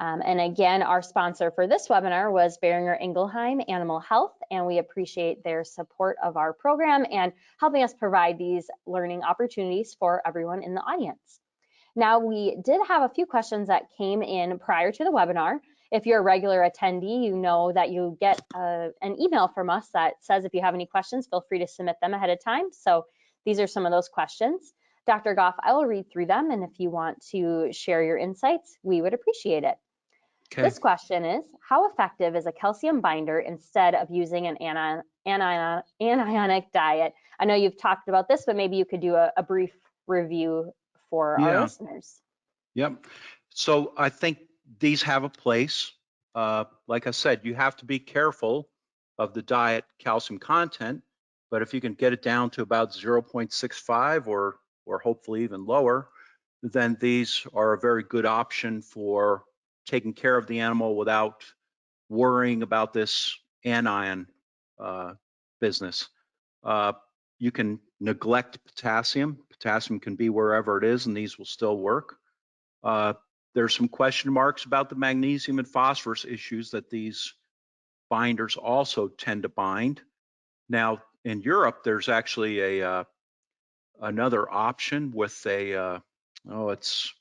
And again, our sponsor for this webinar was Boehringer Ingelheim Animal Health, and we appreciate their support of our program and helping us provide these learning opportunities for everyone in the audience. Now, we did have a few questions that came in prior to the webinar. If you're a regular attendee, you know that you get an email from us that says if you have any questions, feel free to submit them ahead of time. So these are some of those questions. Dr. Goff, I will read through them, and if you want to share your insights, we would appreciate it. Okay. This question is, how effective is a calcium binder instead of using an anionic diet? I know you've talked about this, but maybe you could do a brief review for our listeners. Yep. So I think these have a place. Like I said, you have to be careful of the diet calcium content, but if you can get it down to about 0.65 or hopefully even lower, then these are a very good option for taking care of the animal without worrying about this anion business. You can neglect potassium. Potassium can be wherever it is, and these will still work. There's some question marks about the magnesium and phosphorus issues that these binders also tend to bind. Now, in Europe, there's actually another option with it's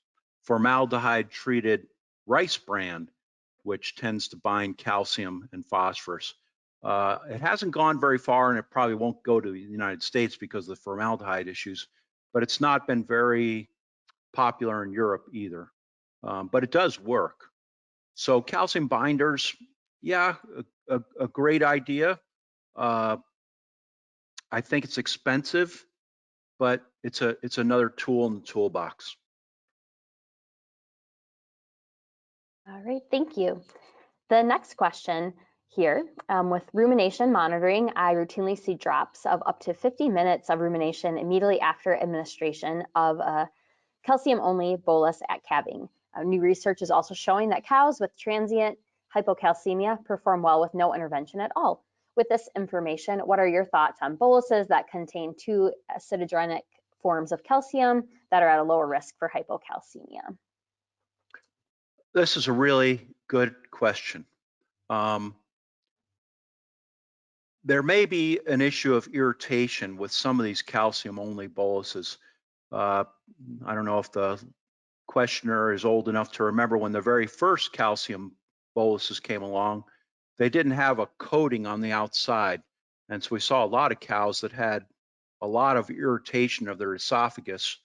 formaldehyde-treated rice bran, which tends to bind calcium and phosphorus. It hasn't gone very far, and it probably won't go to the United States because of the formaldehyde issues, but it's not been very popular in Europe either. But it does work. So calcium binders, yeah, a great idea. I think it's expensive, but it's another tool in the toolbox. All right, thank you. The next question here, with rumination monitoring, I routinely see drops of up to 50 minutes of rumination immediately after administration of a calcium-only bolus at calving. New research is also showing that cows with transient hypocalcemia perform well with no intervention at all. With this information, what are your thoughts on boluses that contain two acidogenic forms of calcium that are at a lower risk for hypocalcemia? This is a really good question. There may be an issue of irritation with some of these calcium-only boluses. I don't know if the questioner is old enough to remember when the very first calcium boluses came along, they didn't have a coating on the outside. And so we saw a lot of cows that had a lot of irritation of their esophagus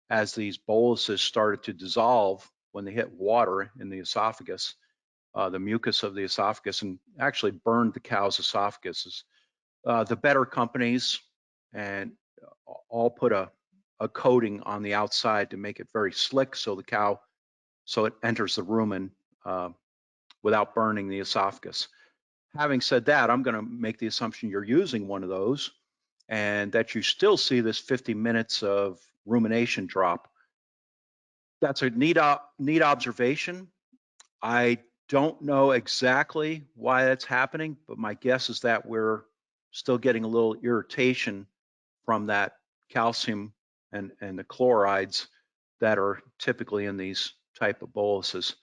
as these boluses started to dissolve when they hit water in the esophagus, the mucus of the esophagus, and actually burned the cow's esophaguses. The better companies and all put a coating on the outside to make it very slick so it enters the rumen without burning the esophagus. Having said that, I'm going to make the assumption you're using one of those and that you still see this 50 minutes of rumination drop. That's a neat observation. I don't know exactly why that's happening, but my guess is that we're still getting a little irritation from that calcium and the chlorides that are typically in these type of boluses.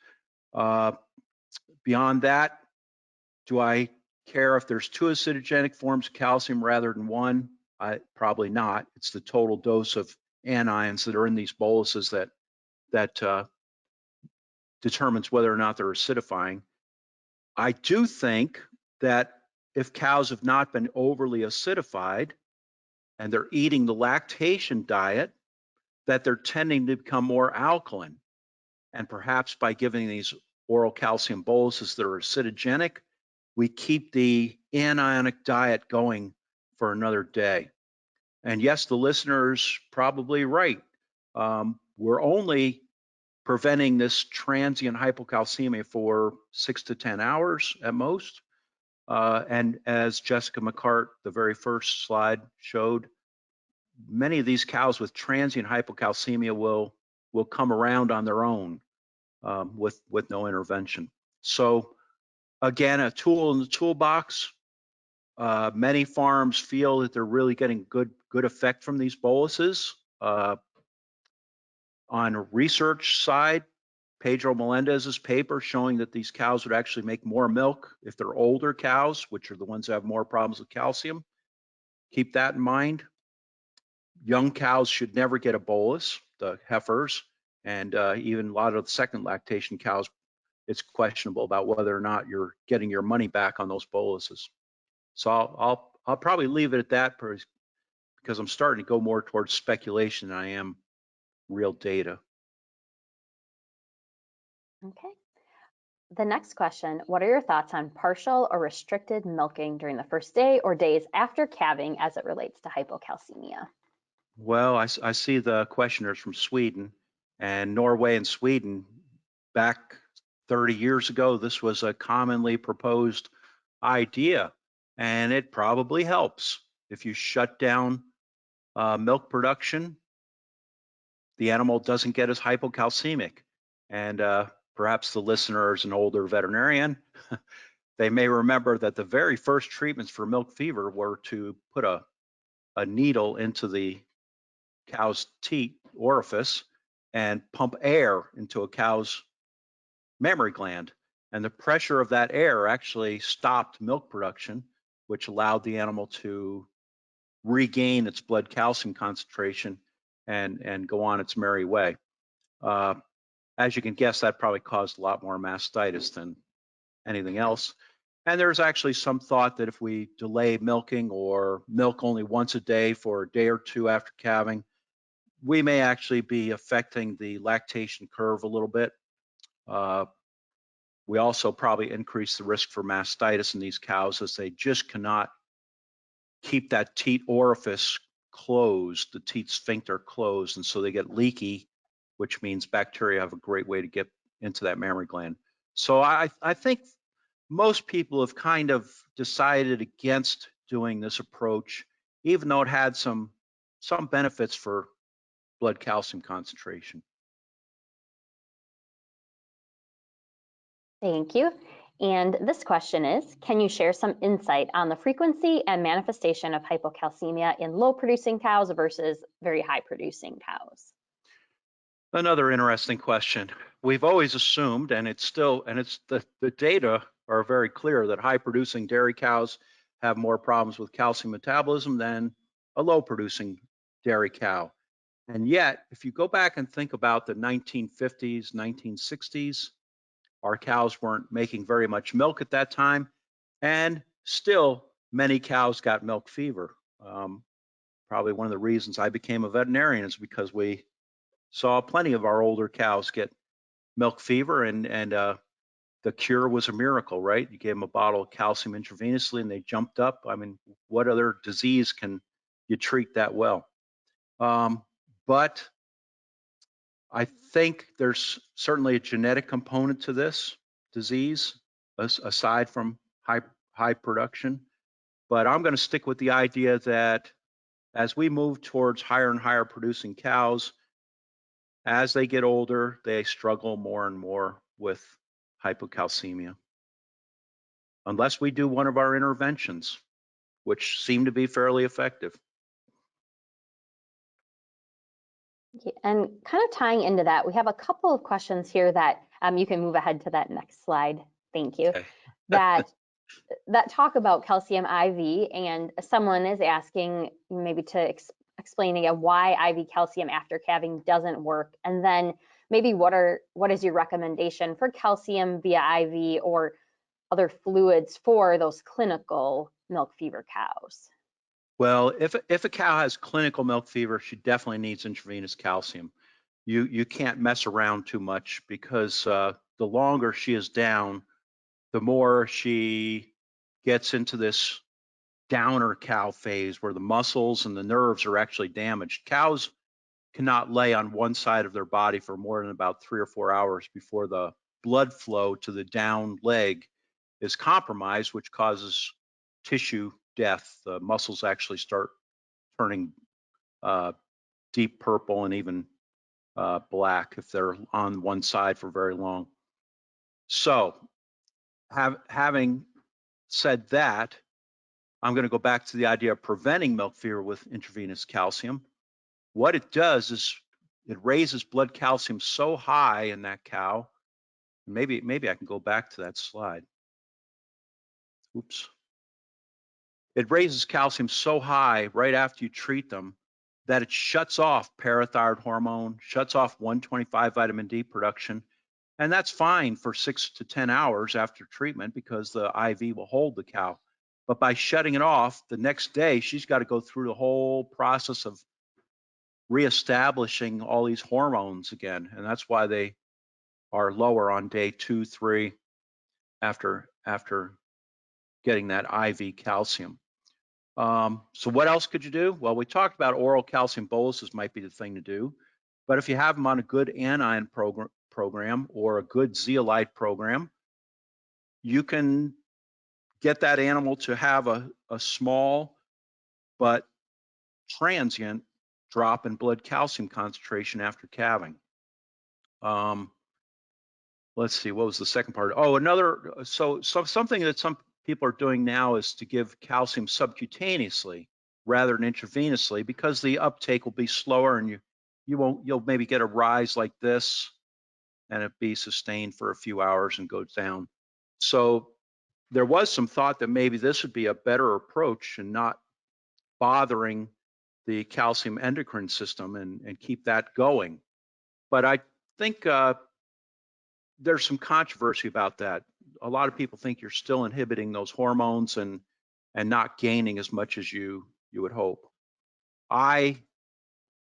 Beyond that, do I care if there's two acidogenic forms of calcium rather than one? Probably not. It's the total dose of anions that are in these boluses that determines whether or not they're acidifying. I do think that if cows have not been overly acidified and they're eating the lactation diet, that they're tending to become more alkaline. And perhaps by giving these oral calcium boluses that are acidogenic, we keep the anionic diet going for another day. And yes, the listener's probably right. We're only preventing this transient hypocalcemia for 6 to 10 hours at most. And as Jessica McCart, the very first slide showed, many of these cows with transient hypocalcemia will come around on their own with no intervention. So again, a tool in the toolbox. Many farms feel that they're really getting good effect from these boluses. On a research side, Pedro Melendez's paper showing that these cows would actually make more milk if they're older cows, which are the ones that have more problems with calcium. Keep that in mind. Young cows should never get a bolus, the heifers, and even a lot of the second lactation cows, it's questionable about whether or not you're getting your money back on those boluses. So I'll probably leave it at that because I'm starting to go more towards speculation than I am real data. Okay. The next question, what are your thoughts on partial or restricted milking during the first day or days after calving as it relates to hypocalcemia? Well, I see the questioners from Sweden, and Norway and Sweden back 30 years ago, this was a commonly proposed idea, and it probably helps. If you shut down milk production, the animal doesn't get as hypocalcemic. And perhaps the listener is an older veterinarian. They may remember that the very first treatments for milk fever were to put a needle into the cow's teat orifice and pump air into a cow's mammary gland. And the pressure of that air actually stopped milk production, which allowed the animal to regain its blood calcium concentration and go on its merry way. As you can guess, that probably caused a lot more mastitis than anything else. And there's actually some thought that if we delay milking or milk only once a day for a day or two after calving, we may actually be affecting the lactation curve a little bit. We also probably increase the risk for mastitis in these cows as they just cannot keep that teat orifice closed, the teat sphincter closed, and so they get leaky, which means bacteria have a great way to get into that mammary gland. So I think most people have kind of decided against doing this approach, even though it had some benefits for blood calcium concentration. Thank you. And this question is, can you share some insight on the frequency and manifestation of hypocalcemia in low producing cows versus very high producing cows? Another interesting question. We've always assumed, and it's the data are very clear that high producing dairy cows have more problems with calcium metabolism than a low producing dairy cow. And yet, if you go back and think about the 1950s, 1960s, our cows weren't making very much milk at that time, and still many cows got milk fever. Probably one of the reasons I became a veterinarian is because we saw plenty of our older cows get milk fever, and the cure was a miracle, right? You gave them a bottle of calcium intravenously, and they jumped up. I mean, what other disease can you treat that well? But I think there's certainly a genetic component to this disease, aside from high production. But I'm going to stick with the idea that as we move towards higher and higher producing cows, as they get older, they struggle more and more with hypocalcemia. Unless we do one of our interventions, which seem to be fairly effective. And kind of tying into that, we have a couple of questions here that you can move ahead to that next slide. Thank you. Okay. that talk about calcium IV, and someone is asking maybe to explain again why IV calcium after calving doesn't work, and then maybe what is your recommendation for calcium via IV or other fluids for those clinical milk fever cows? Well, if a cow has clinical milk fever, she definitely needs intravenous calcium. You can't mess around too much, because the longer she is down, the more she gets into this downer cow phase where the muscles and the nerves are actually damaged. Cows cannot lay on one side of their body for more than about 3 or 4 hours before the blood flow to the down leg is compromised, which causes tissue death. The muscles actually start turning deep purple and even black if they're on one side for very long. So, having said that, I'm going to go back to the idea of preventing milk fever with intravenous calcium. What it does is it raises blood calcium so high in that cow. Maybe I can go back to that slide. Oops. It raises calcium so high right after you treat them that it shuts off parathyroid hormone, shuts off 125 vitamin D production, and that's fine for 6 to 10 hours after treatment because the IV will hold the cow. But by shutting it off, the next day she's got to go through the whole process of reestablishing all these hormones again, and that's why they are lower on day 2, 3 after getting that IV calcium. So what else could you do? Well, we talked about oral calcium boluses might be the thing to do, but if you have them on a good anion program or a good zeolite program, you can get that animal to have a small but transient drop in blood calcium concentration after calving. Let's see, what was the second part? Oh, so something that some people are doing now is to give calcium subcutaneously rather than intravenously, because the uptake will be slower, and you'll maybe get a rise like this and it be sustained for a few hours and goes down. So there was some thought that maybe this would be a better approach and not bothering the calcium endocrine system and keep that going. But I think there's some controversy about that. A lot of people think you're still inhibiting those hormones and not gaining as much as you would hope. Now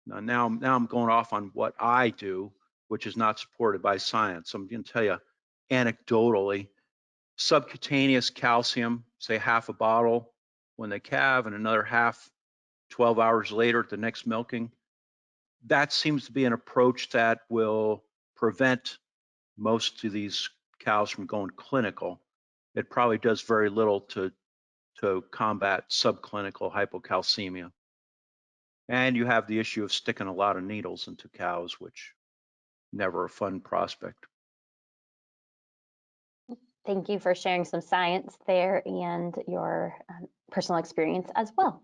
I'm going off on what I do, which is not supported by science. I'm going to tell you anecdotally, subcutaneous calcium, say half a bottle when they calve and another half 12 hours later at the next milking, that seems to be an approach that will prevent most of these cows from going clinical. It probably does very little to combat subclinical hypocalcemia. And you have the issue of sticking a lot of needles into cows, which never a fun prospect. Thank you for sharing some science there and your personal experience as well.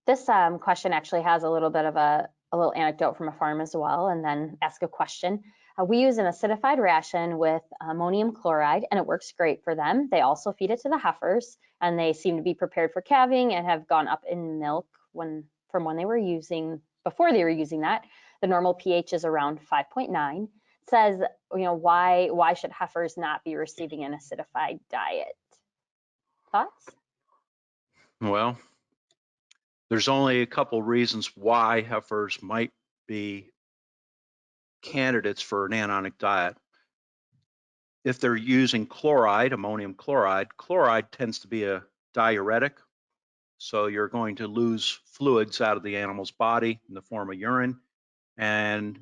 This question actually has a little bit of a little anecdote from a farm as well, and then ask a question. We use an acidified ration with ammonium chloride, and it works great for them. They also feed it to the heifers, and they seem to be prepared for calving and have gone up in milk from when they were using, before they were using that. The normal pH is around 5.9. Says, why should heifers not be receiving an acidified diet? Thoughts? Well, there's only a couple reasons why heifers might be candidates for an anionic diet. If they're using chloride, ammonium chloride, chloride tends to be a diuretic. So you're going to lose fluids out of the animal's body in the form of urine. And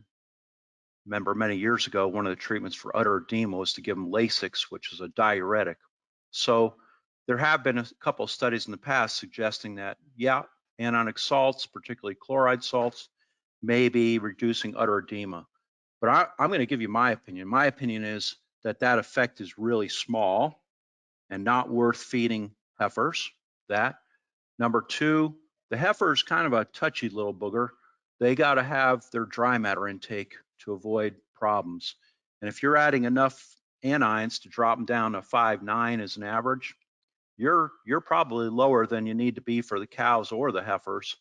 remember, many years ago, one of the treatments for udder edema was to give them Lasix, which is a diuretic. So there have been a couple of studies in the past suggesting that, yeah, anionic salts, particularly chloride salts, may be reducing udder edema. But I'm going to give you my opinion. My opinion is that that effect is really small and not worth feeding heifers. That. Number two, the heifer is kind of a touchy little booger. They got to have their dry matter intake to avoid problems. And if you're adding enough anions to drop them down to 5.9 as an average, you're probably lower than you need to be for the cows or the heifers.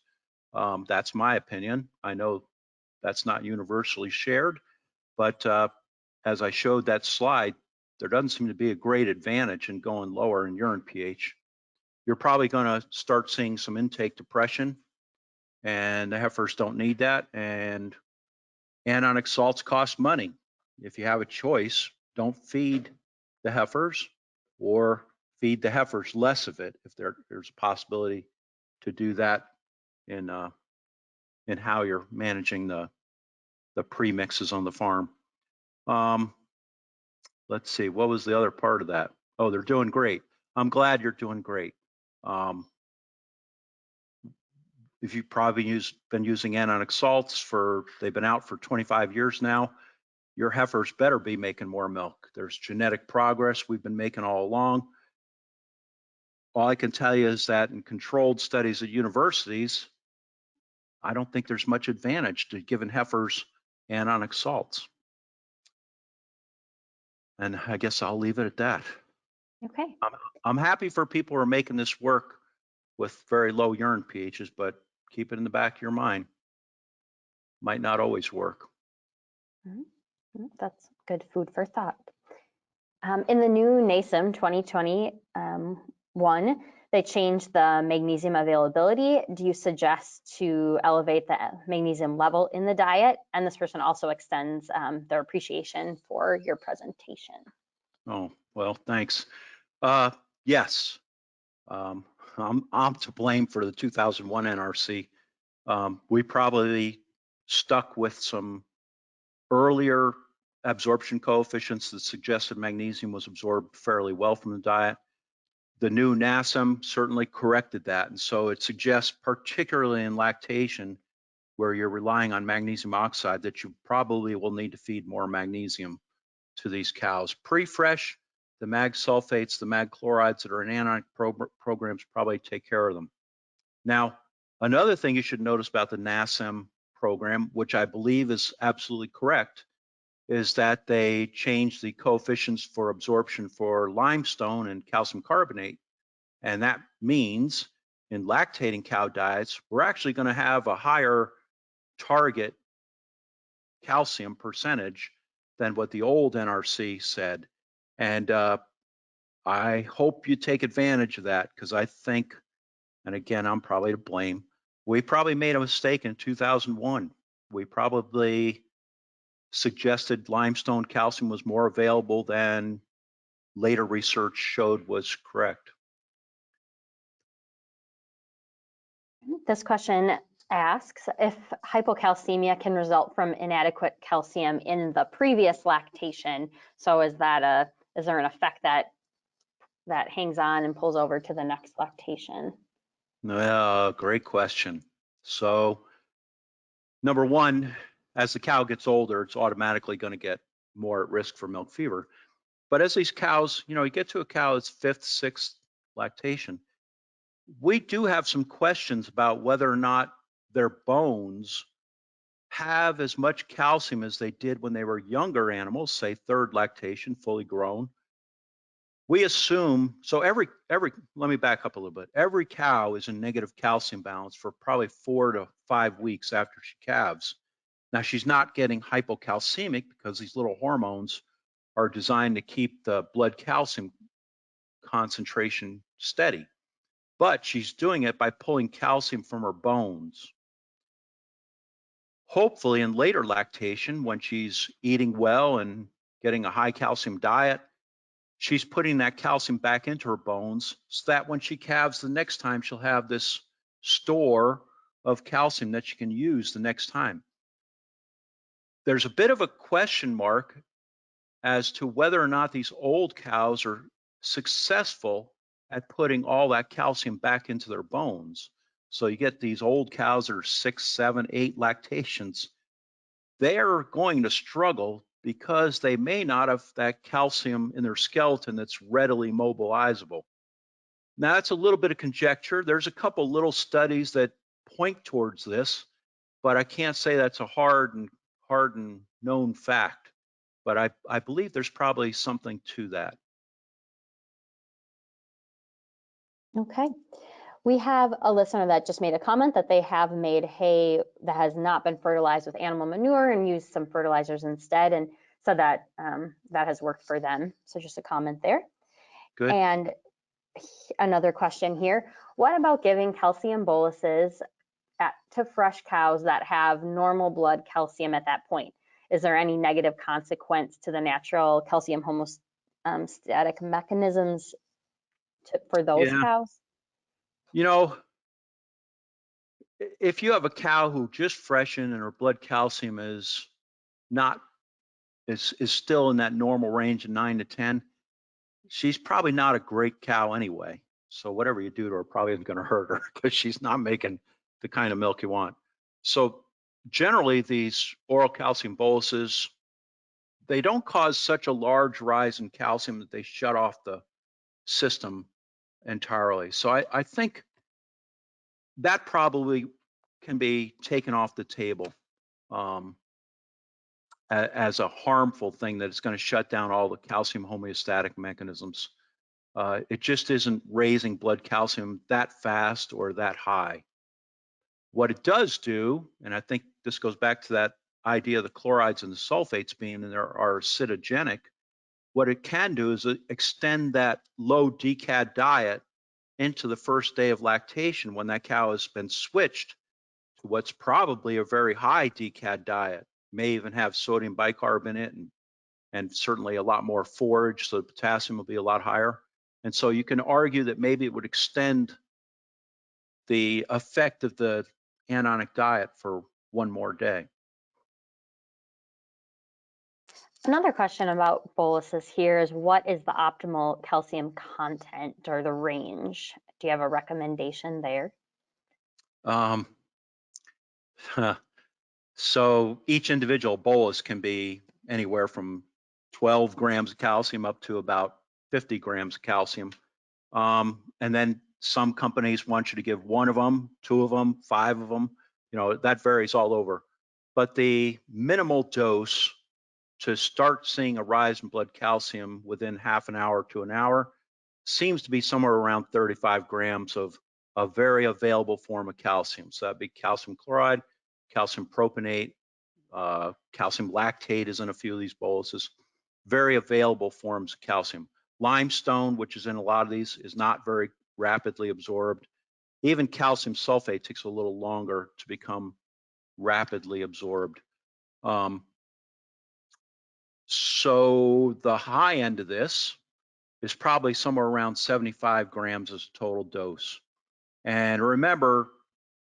That's my opinion. I know that's not universally shared, but as I showed that slide, there doesn't seem to be a great advantage in going lower in urine pH. You're probably going to start seeing some intake depression, and the heifers don't need that. And anionic salts cost money. If you have a choice, don't feed the heifers, or feed the heifers less of it if there's a possibility to do that in how you're managing the premixes on the farm. Let's see, what was the other part of that? Oh, they're doing great. I'm glad you're doing great. If you've probably been using anionic salts they've been out for 25 years now, your heifers better be making more milk. There's genetic progress we've been making all along. All I can tell you is that in controlled studies at universities, I don't think there's much advantage to giving heifers anionic salts. And I guess I'll leave it at that. Okay. I'm happy for people who are making this work with very low urine pHs, but keep it in the back of your mind. Might not always work. That's good food for thought. In the new NASEM 2021, they changed the magnesium availability. Do you suggest to elevate the magnesium level in the diet? And this person also extends their appreciation for your presentation. Oh, well, thanks. Yes, I'm to blame for the 2001 NRC. We probably stuck with some earlier absorption coefficients that suggested magnesium was absorbed fairly well from the diet. The new NASEM certainly corrected that, and so it suggests, particularly in lactation, where you're relying on magnesium oxide, that you probably will need to feed more magnesium to these cows. Pre-fresh, the mag sulfates, the mag chlorides that are in anionic programs probably take care of them. Now, another thing you should notice about the NASEM program, which I believe is absolutely correct, is that they changed the coefficients for absorption for limestone and calcium carbonate. And that means in lactating cow diets, we're actually going to have a higher target calcium percentage than what the old NRC said. And I hope you take advantage of that, because I think, and again, I'm probably to blame, we probably made a mistake in 2001. We probably suggested limestone calcium was more available than later research showed was correct. This question asks if hypocalcemia can result from inadequate calcium in the previous lactation. So is there an effect that hangs on and pulls over to the next lactation? Great question. So number one, as the cow gets older, it's automatically going to get more at risk for milk fever. But as these cows, you get to a cow that's 5th, 6th lactation, we do have some questions about whether or not their bones have as much calcium as they did when they were younger animals, say 3rd lactation, fully grown. We assume, so let me back up a little bit. Every cow is in negative calcium balance for probably 4 to 5 weeks after she calves. Now she's not getting hypocalcemic because these little hormones are designed to keep the blood calcium concentration steady, but she's doing it by pulling calcium from her bones. Hopefully in later lactation, when she's eating well and getting a high calcium diet, she's putting that calcium back into her bones so that when she calves the next time, she'll have this store of calcium that she can use the next time. There's a bit of a question mark as to whether or not these old cows are successful at putting all that calcium back into their bones. So you get these old cows that are 6, 7, 8 lactations. They are going to struggle because they may not have that calcium in their skeleton that's readily mobilizable. Now, that's a little bit of conjecture. There's a couple little studies that point towards this, but I can't say that's a hard and known fact. But I believe there's probably something to that. Okay. We have a listener that just made a comment that they have made hay that has not been fertilized with animal manure and used some fertilizers instead, and said that that has worked for them. So just a comment there. Good. And another question here: what about giving calcium boluses to fresh cows that have normal blood calcium at that point? Is there any negative consequence to the natural calcium homeostatic mechanisms for those cows? If you have a cow who just freshened and her blood calcium is not is still in that normal range of 9 to 10, she's probably not a great cow anyway. So whatever you do to her probably isn't going to hurt her because she's not making the kind of milk you want. So generally, these oral calcium boluses, they don't cause such a large rise in calcium that they shut off the system entirely. So I think that probably can be taken off the table as a harmful thing that it's going to shut down all the calcium homeostatic mechanisms. It just isn't raising blood calcium that fast or that high. What it does do, and I think this goes back to that idea of the chlorides and the sulfates being in there are acidogenic, what it can do is extend that low DCAD diet into the first day of lactation when that cow has been switched to what's probably a very high DCAD diet. May even have sodium bicarb in it and certainly a lot more forage, so the potassium will be a lot higher. And so you can argue that maybe it would extend the effect of the anionic diet for one more day. Another question about boluses here is, what is the optimal calcium content or the range? Do you have a recommendation there? So each individual bolus can be anywhere from 12 grams of calcium up to about 50 grams of calcium. And then some companies want you to give 1 of them, 2 of them, 5 of them. That varies all over. But the minimal dose to start seeing a rise in blood calcium within half an hour to an hour seems to be somewhere around 35 grams of a very available form of calcium. So that'd be calcium chloride, calcium propionate, calcium lactate is in a few of these boluses. Very available forms of calcium. Limestone, which is in a lot of these, is not very rapidly absorbed. Even calcium sulfate takes a little longer to become rapidly absorbed. So the high end of this is probably somewhere around 75 grams as a total dose. And remember,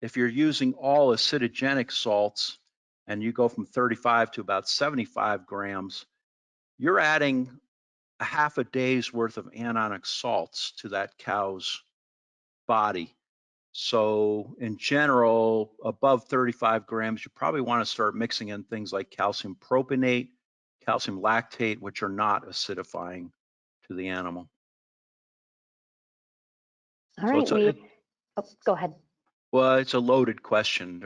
if you're using all acidogenic salts and you go from 35 to about 75 grams, you're adding a half a day's worth of anionic salts to that cow's body. So in general, above 35 grams, you probably want to start mixing in things like calcium propionate, calcium lactate, which are not acidifying to the animal. All right, So go ahead. well, it's a loaded question.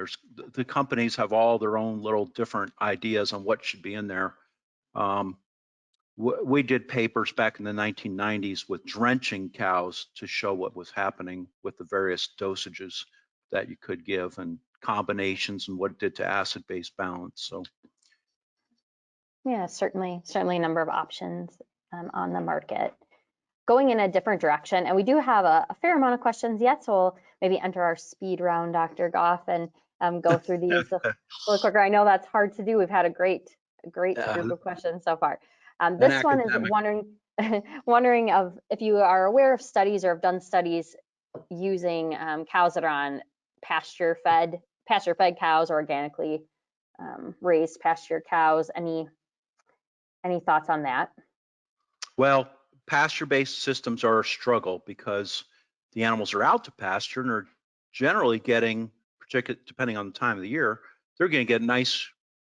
The companies have all their own little different ideas on what should be in there. We did papers back in the 1990s with drenching cows to show what was happening with the various dosages that you could give and combinations and what it did to acid-base balance. So Yeah, certainly a number of options on the market. Going in a different direction, and we do have a fair amount of questions yet, so we'll maybe enter our speed round, Dr. Goff, and go through these a little quicker. I know that's hard to do. We've had a great group of questions so far. This one is wondering of if you are aware of studies or have done studies using cows that are on pasture-fed cows, organically raised pasture cows. Any thoughts on that? Well, pasture-based systems are a struggle because the animals are out to pasture and are generally getting, particularly depending on the time of the year, they're going to get nice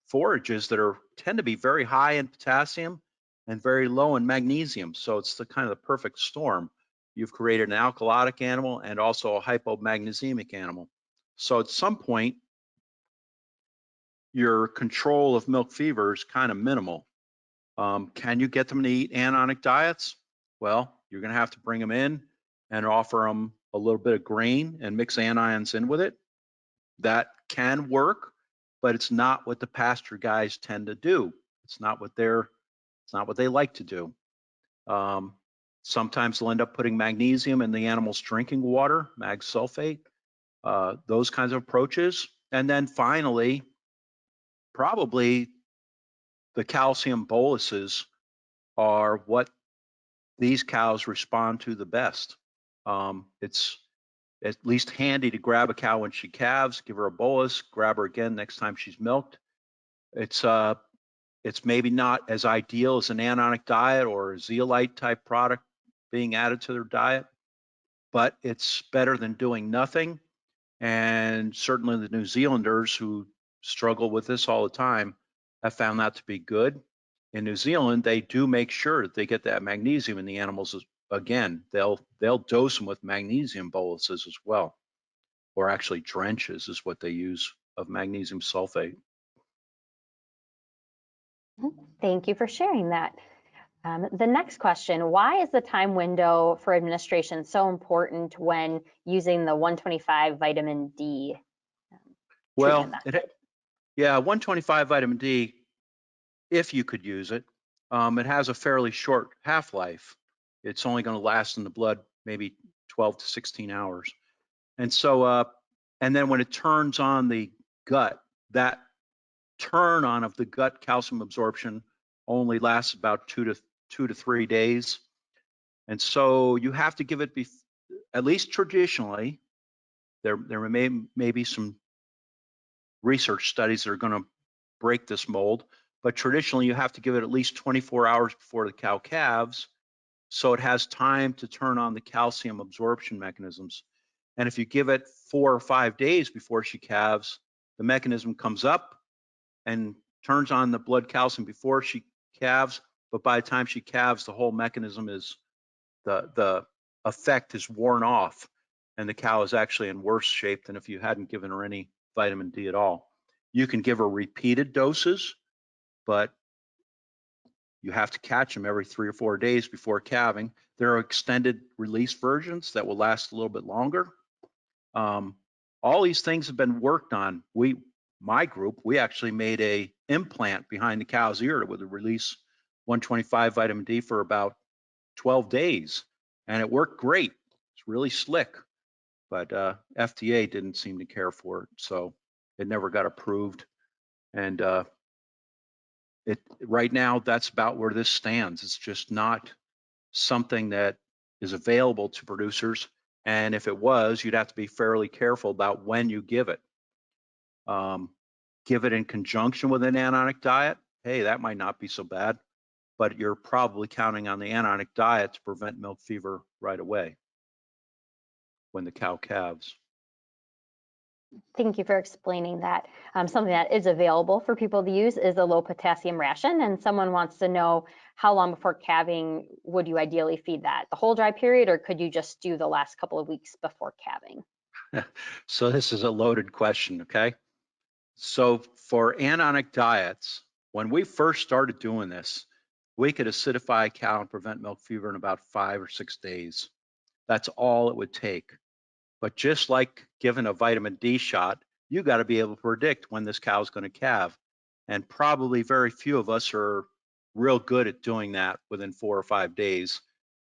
forages that tend to be very high in potassium and very low in magnesium. So it's the kind of the perfect storm. You've created an alkalotic animal and also a hypomagnesiemic animal. So at some point, your control of milk fever is kind of minimal. Can you get them to eat anionic diets? Well, you're going to have to bring them in and offer them a little bit of grain and mix anions in with it. That can work, but it's not what the pasture guys tend to do. It's not what they like to do. Sometimes they'll end up putting magnesium in the animal's drinking water, mag sulfate, those kinds of approaches. And then finally, probably the calcium boluses are what these cows respond to the best. It's at least handy to grab a cow when she calves, give her a bolus, grab her again next time she's milked. It's maybe not as ideal as an anionic diet or a zeolite type product being added to their diet, but it's better than doing nothing. And certainly the New Zealanders who struggle with this all the time have found that to be good. In New Zealand, they do make sure that they get that magnesium in the animals. Again, they'll dose them with magnesium boluses as well, or actually drenches is what they use of magnesium sulfate. Thank you for sharing that. The next question, why is the time window for administration so important when using the 125 vitamin D? Well, 125 vitamin D, if you could use it, it has a fairly short half-life. It's only going to last in the blood maybe 12 to 16 hours. And so, and then when it turns on the gut, that turn on of the gut calcium absorption only lasts about 2 to 3 days. And so you have to give it, at least traditionally, there may be some research studies that are going to break this mold, but traditionally you have to give it at least 24 hours before the cow calves, so it has time to turn on the calcium absorption mechanisms. And if you give it 4 or 5 days before she calves, the mechanism comes up and turns on the blood calcium before she calves, but by the time she calves, the whole mechanism is, the effect is worn off, and the cow is actually in worse shape than if you hadn't given her any vitamin D at all. You can give her repeated doses, but you have to catch them every 3 or 4 days before calving. There are extended release versions that will last a little bit longer. All these things have been worked on. My group, we actually made a implant behind the cow's ear that would release 125 vitamin D for about 12 days, and it worked great. It's really slick, but FDA didn't seem to care for it, so it never got approved. And right now, that's about where this stands. It's just not something that is available to producers, and if it was, you'd have to be fairly careful about when you give it. Give it in conjunction with an anionic diet. Hey, that might not be so bad, but you're probably counting on the anionic diet to prevent milk fever right away when the cow calves. Thank you for explaining that. Something that is available for people to use is a low potassium ration, and someone wants to know how long before calving would you ideally feed that? The whole dry period, or could you just do the last couple of weeks before calving? So this is a loaded question, okay? So for anionic diets, when we first started doing this, we could acidify a cow and prevent milk fever in about 5 or 6 days. That's all it would take. But just like giving a vitamin D shot, you got to be able to predict when this cow is going to calve. And probably very few of us are real good at doing that within 4 or 5 days.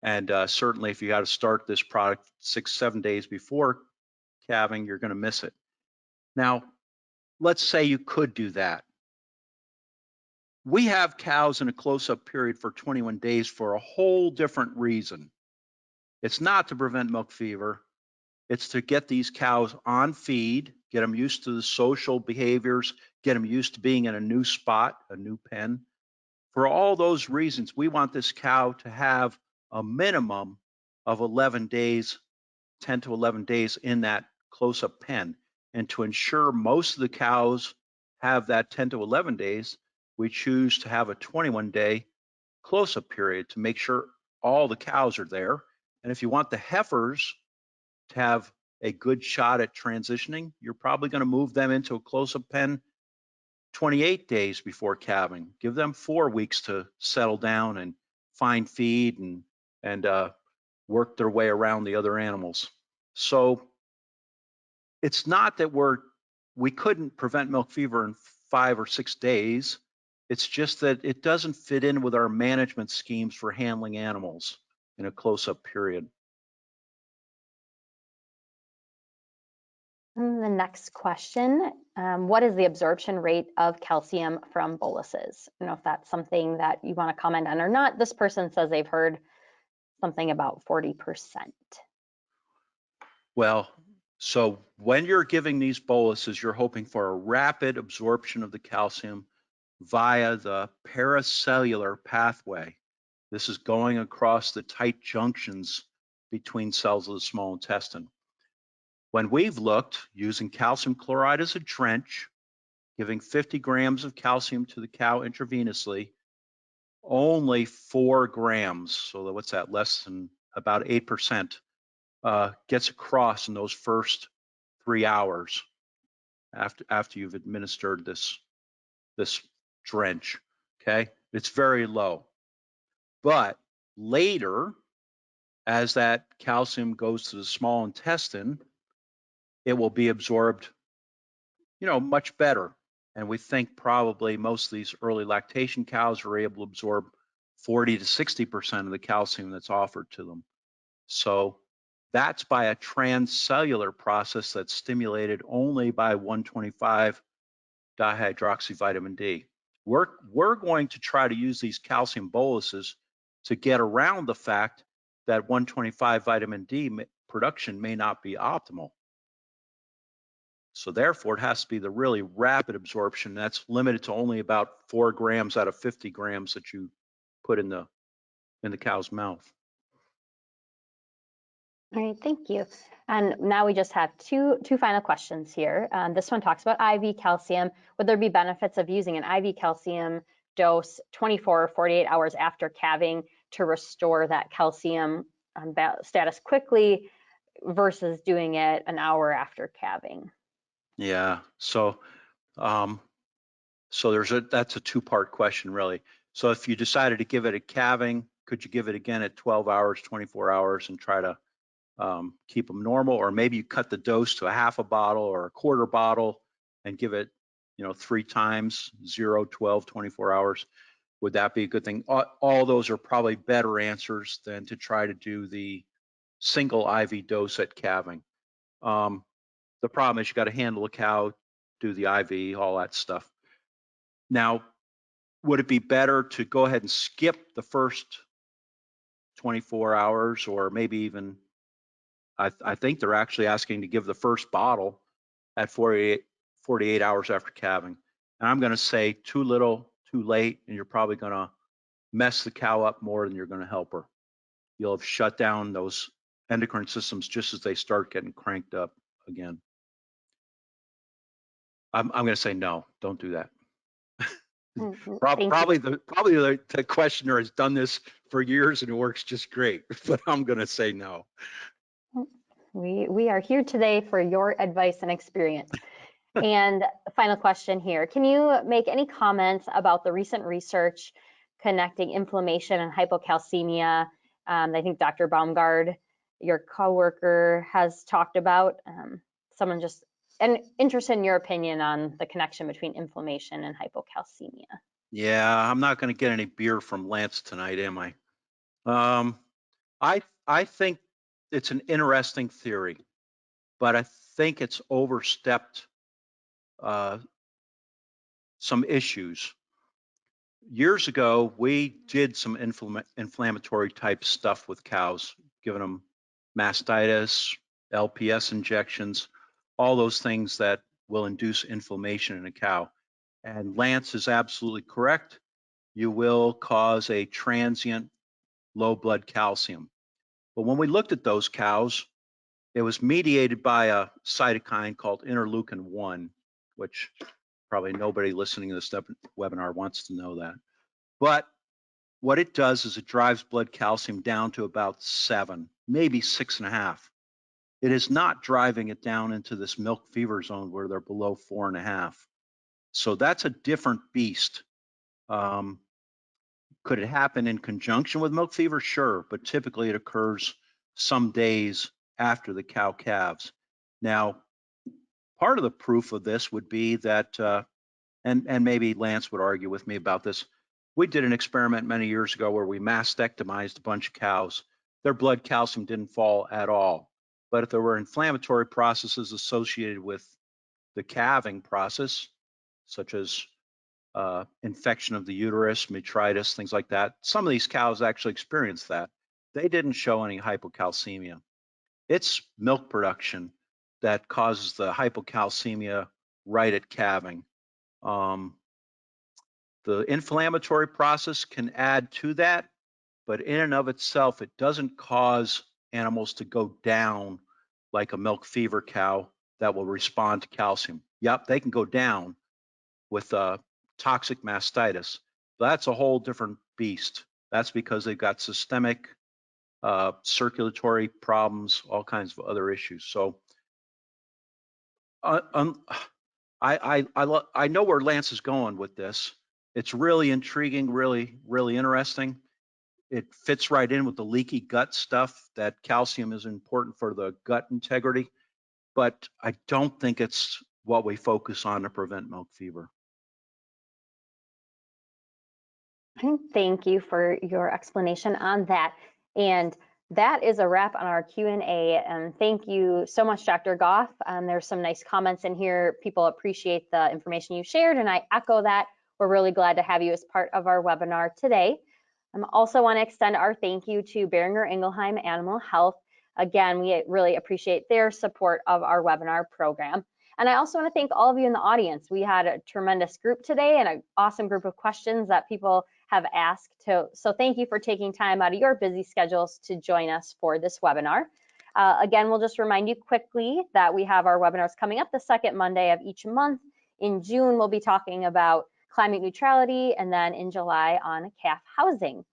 And certainly, if you got to start this product 6, 7 days before calving, you're going to miss it. Now, let's say you could do that. We have cows in a close-up period for 21 days for a whole different reason. It's not to prevent milk fever. It's to get these cows on feed, get them used to the social behaviors, get them used to being in a new spot, a new pen. For all those reasons, we want this cow to have a minimum of 11 days, 10 to 11 days in that close-up pen. And to ensure most of the cows have that 10 to 11 days, we choose to have a 21-day close-up period to make sure all the cows are there. And if you want the heifers to have a good shot at transitioning, you're probably going to move them into a close-up pen 28 days before calving. Give them 4 weeks to settle down and find feed and work their way around the other animals. So it's not that we couldn't prevent milk fever in 5 or 6 days. It's just that it doesn't fit in with our management schemes for handling animals in a close-up period. And the next question, what is the absorption rate of calcium from boluses? I don't know if that's something that you want to comment on or not. This person says they've heard something about 40%. Well, so when you're giving these boluses, you're hoping for a rapid absorption of the calcium via the paracellular pathway. This is going across the tight junctions between cells of the small intestine. When we've looked using calcium chloride as a drench, giving 50 grams of calcium to the cow intravenously, only 4 grams, so what's that, less than about 8%, gets across in those first 3 hours after you've administered this drench. Okay, it's very low. But later, as that calcium goes to the small intestine, it will be absorbed, much better. And we think probably most of these early lactation cows are able to absorb 40 to 60% of the calcium that's offered to them. So that's by a transcellular process that's stimulated only by 125 dihydroxyvitamin D. We're going to try to use these calcium boluses to get around the fact that 125 vitamin D production may not be optimal. So therefore, it has to be the really rapid absorption. That's limited to only about 4 grams out of 50 grams that you put in the cow's mouth. All right, thank you. And now we just have two final questions here. This one talks about IV calcium. Would there be benefits of using an IV calcium dose 24 or 48 hours after calving to restore that calcium status quickly versus doing it an hour after calving? Yeah. So that's a 2-part question, really. So if you decided to give it at calving, could you give it again at 12 hours, 24 hours, and try to keep them normal? Or maybe you cut the dose to a half a bottle or a quarter bottle and give it, 3 times, 0, 12, 24 hours. Would that be a good thing? All those are probably better answers than to try to do the single IV dose at calving. The problem is you got to handle a cow, do the IV, all that stuff. Now, would it be better to go ahead and skip the first 24 hours, or maybe even, I think they're actually asking to give the first bottle at 48 hours after calving. And I'm going to say too little, too late, and you're probably going to mess the cow up more than you're going to help her. You'll have shut down those endocrine systems just as they start getting cranked up again. I'm going to say no, don't do that. Thank Probably you. the questioner has done this for years and it works just great, but I'm going to say no. We are here today for your advice and experience. And final question here. Can you make any comments about the recent research connecting inflammation and hypocalcemia? I think Dr. Baumgard, your coworker, has talked about. Someone just interested in your opinion on the connection between inflammation and hypocalcemia. Yeah, I'm not going to get any beer from Lance tonight, am I? I think it's an interesting theory, but I think it's overstepped some issues. Years ago, we did some inflammatory type stuff with cows, giving them mastitis, LPS injections, all those things that will induce inflammation in a cow. And Lance is absolutely correct. You will cause a transient low blood calcium. But when we looked at those cows, it was mediated by a cytokine called interleukin 1, which probably nobody listening to this webinar wants to know that. But what it does is it drives blood calcium down to about 7, maybe 6.5. It is not driving it down into this milk fever zone where they're below 4.5. So that's a different beast. Could it happen in conjunction with milk fever? Sure, but typically it occurs some days after the cow calves. Now, part of the proof of this would be that, and maybe Lance would argue with me about this, we did an experiment many years ago where we mastectomized a bunch of cows. Their blood calcium didn't fall at all. But if there were inflammatory processes associated with the calving process, such as infection of the uterus, metritis, things like that, some of these cows actually experienced that. They didn't show any hypocalcemia. It's milk production that causes the hypocalcemia right at calving. The inflammatory process can add to that, but in and of itself, it doesn't cause animals to go down like a milk fever cow that will respond to calcium. Yep, they can go down with toxic mastitis. That's a whole different beast. That's because they've got systemic circulatory problems, all kinds of other issues. So I know where Lance is going with this. It's really intriguing, really interesting. It fits right in with the leaky gut stuff, that calcium is important for the gut integrity, but I don't think it's what we focus on to prevent milk fever. Thank you for your explanation on that. And that is a wrap on our Q&A. And thank you so much, Dr. Goff. There's some nice comments in here. People appreciate the information you shared, and I echo that. We're really glad to have you as part of our webinar today. I also want to extend our thank you to Boehringer Ingelheim Animal Health. Again, we really appreciate their support of our webinar program. And I also want to thank all of you in the audience. We had a tremendous group today and an awesome group of questions that people have asked. So thank you for taking time out of your busy schedules to join us for this webinar. Again, we'll just remind you quickly that we have our webinars coming up the second Monday of each month. In June, we'll be talking about climate neutrality, and then in July on calf housing.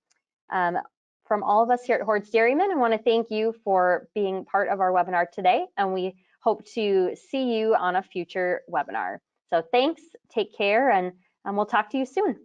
From all of us here at Hordes Dairymen, I want to thank you for being part of our webinar today, and we hope to see you on a future webinar. So thanks, take care, and we'll talk to you soon.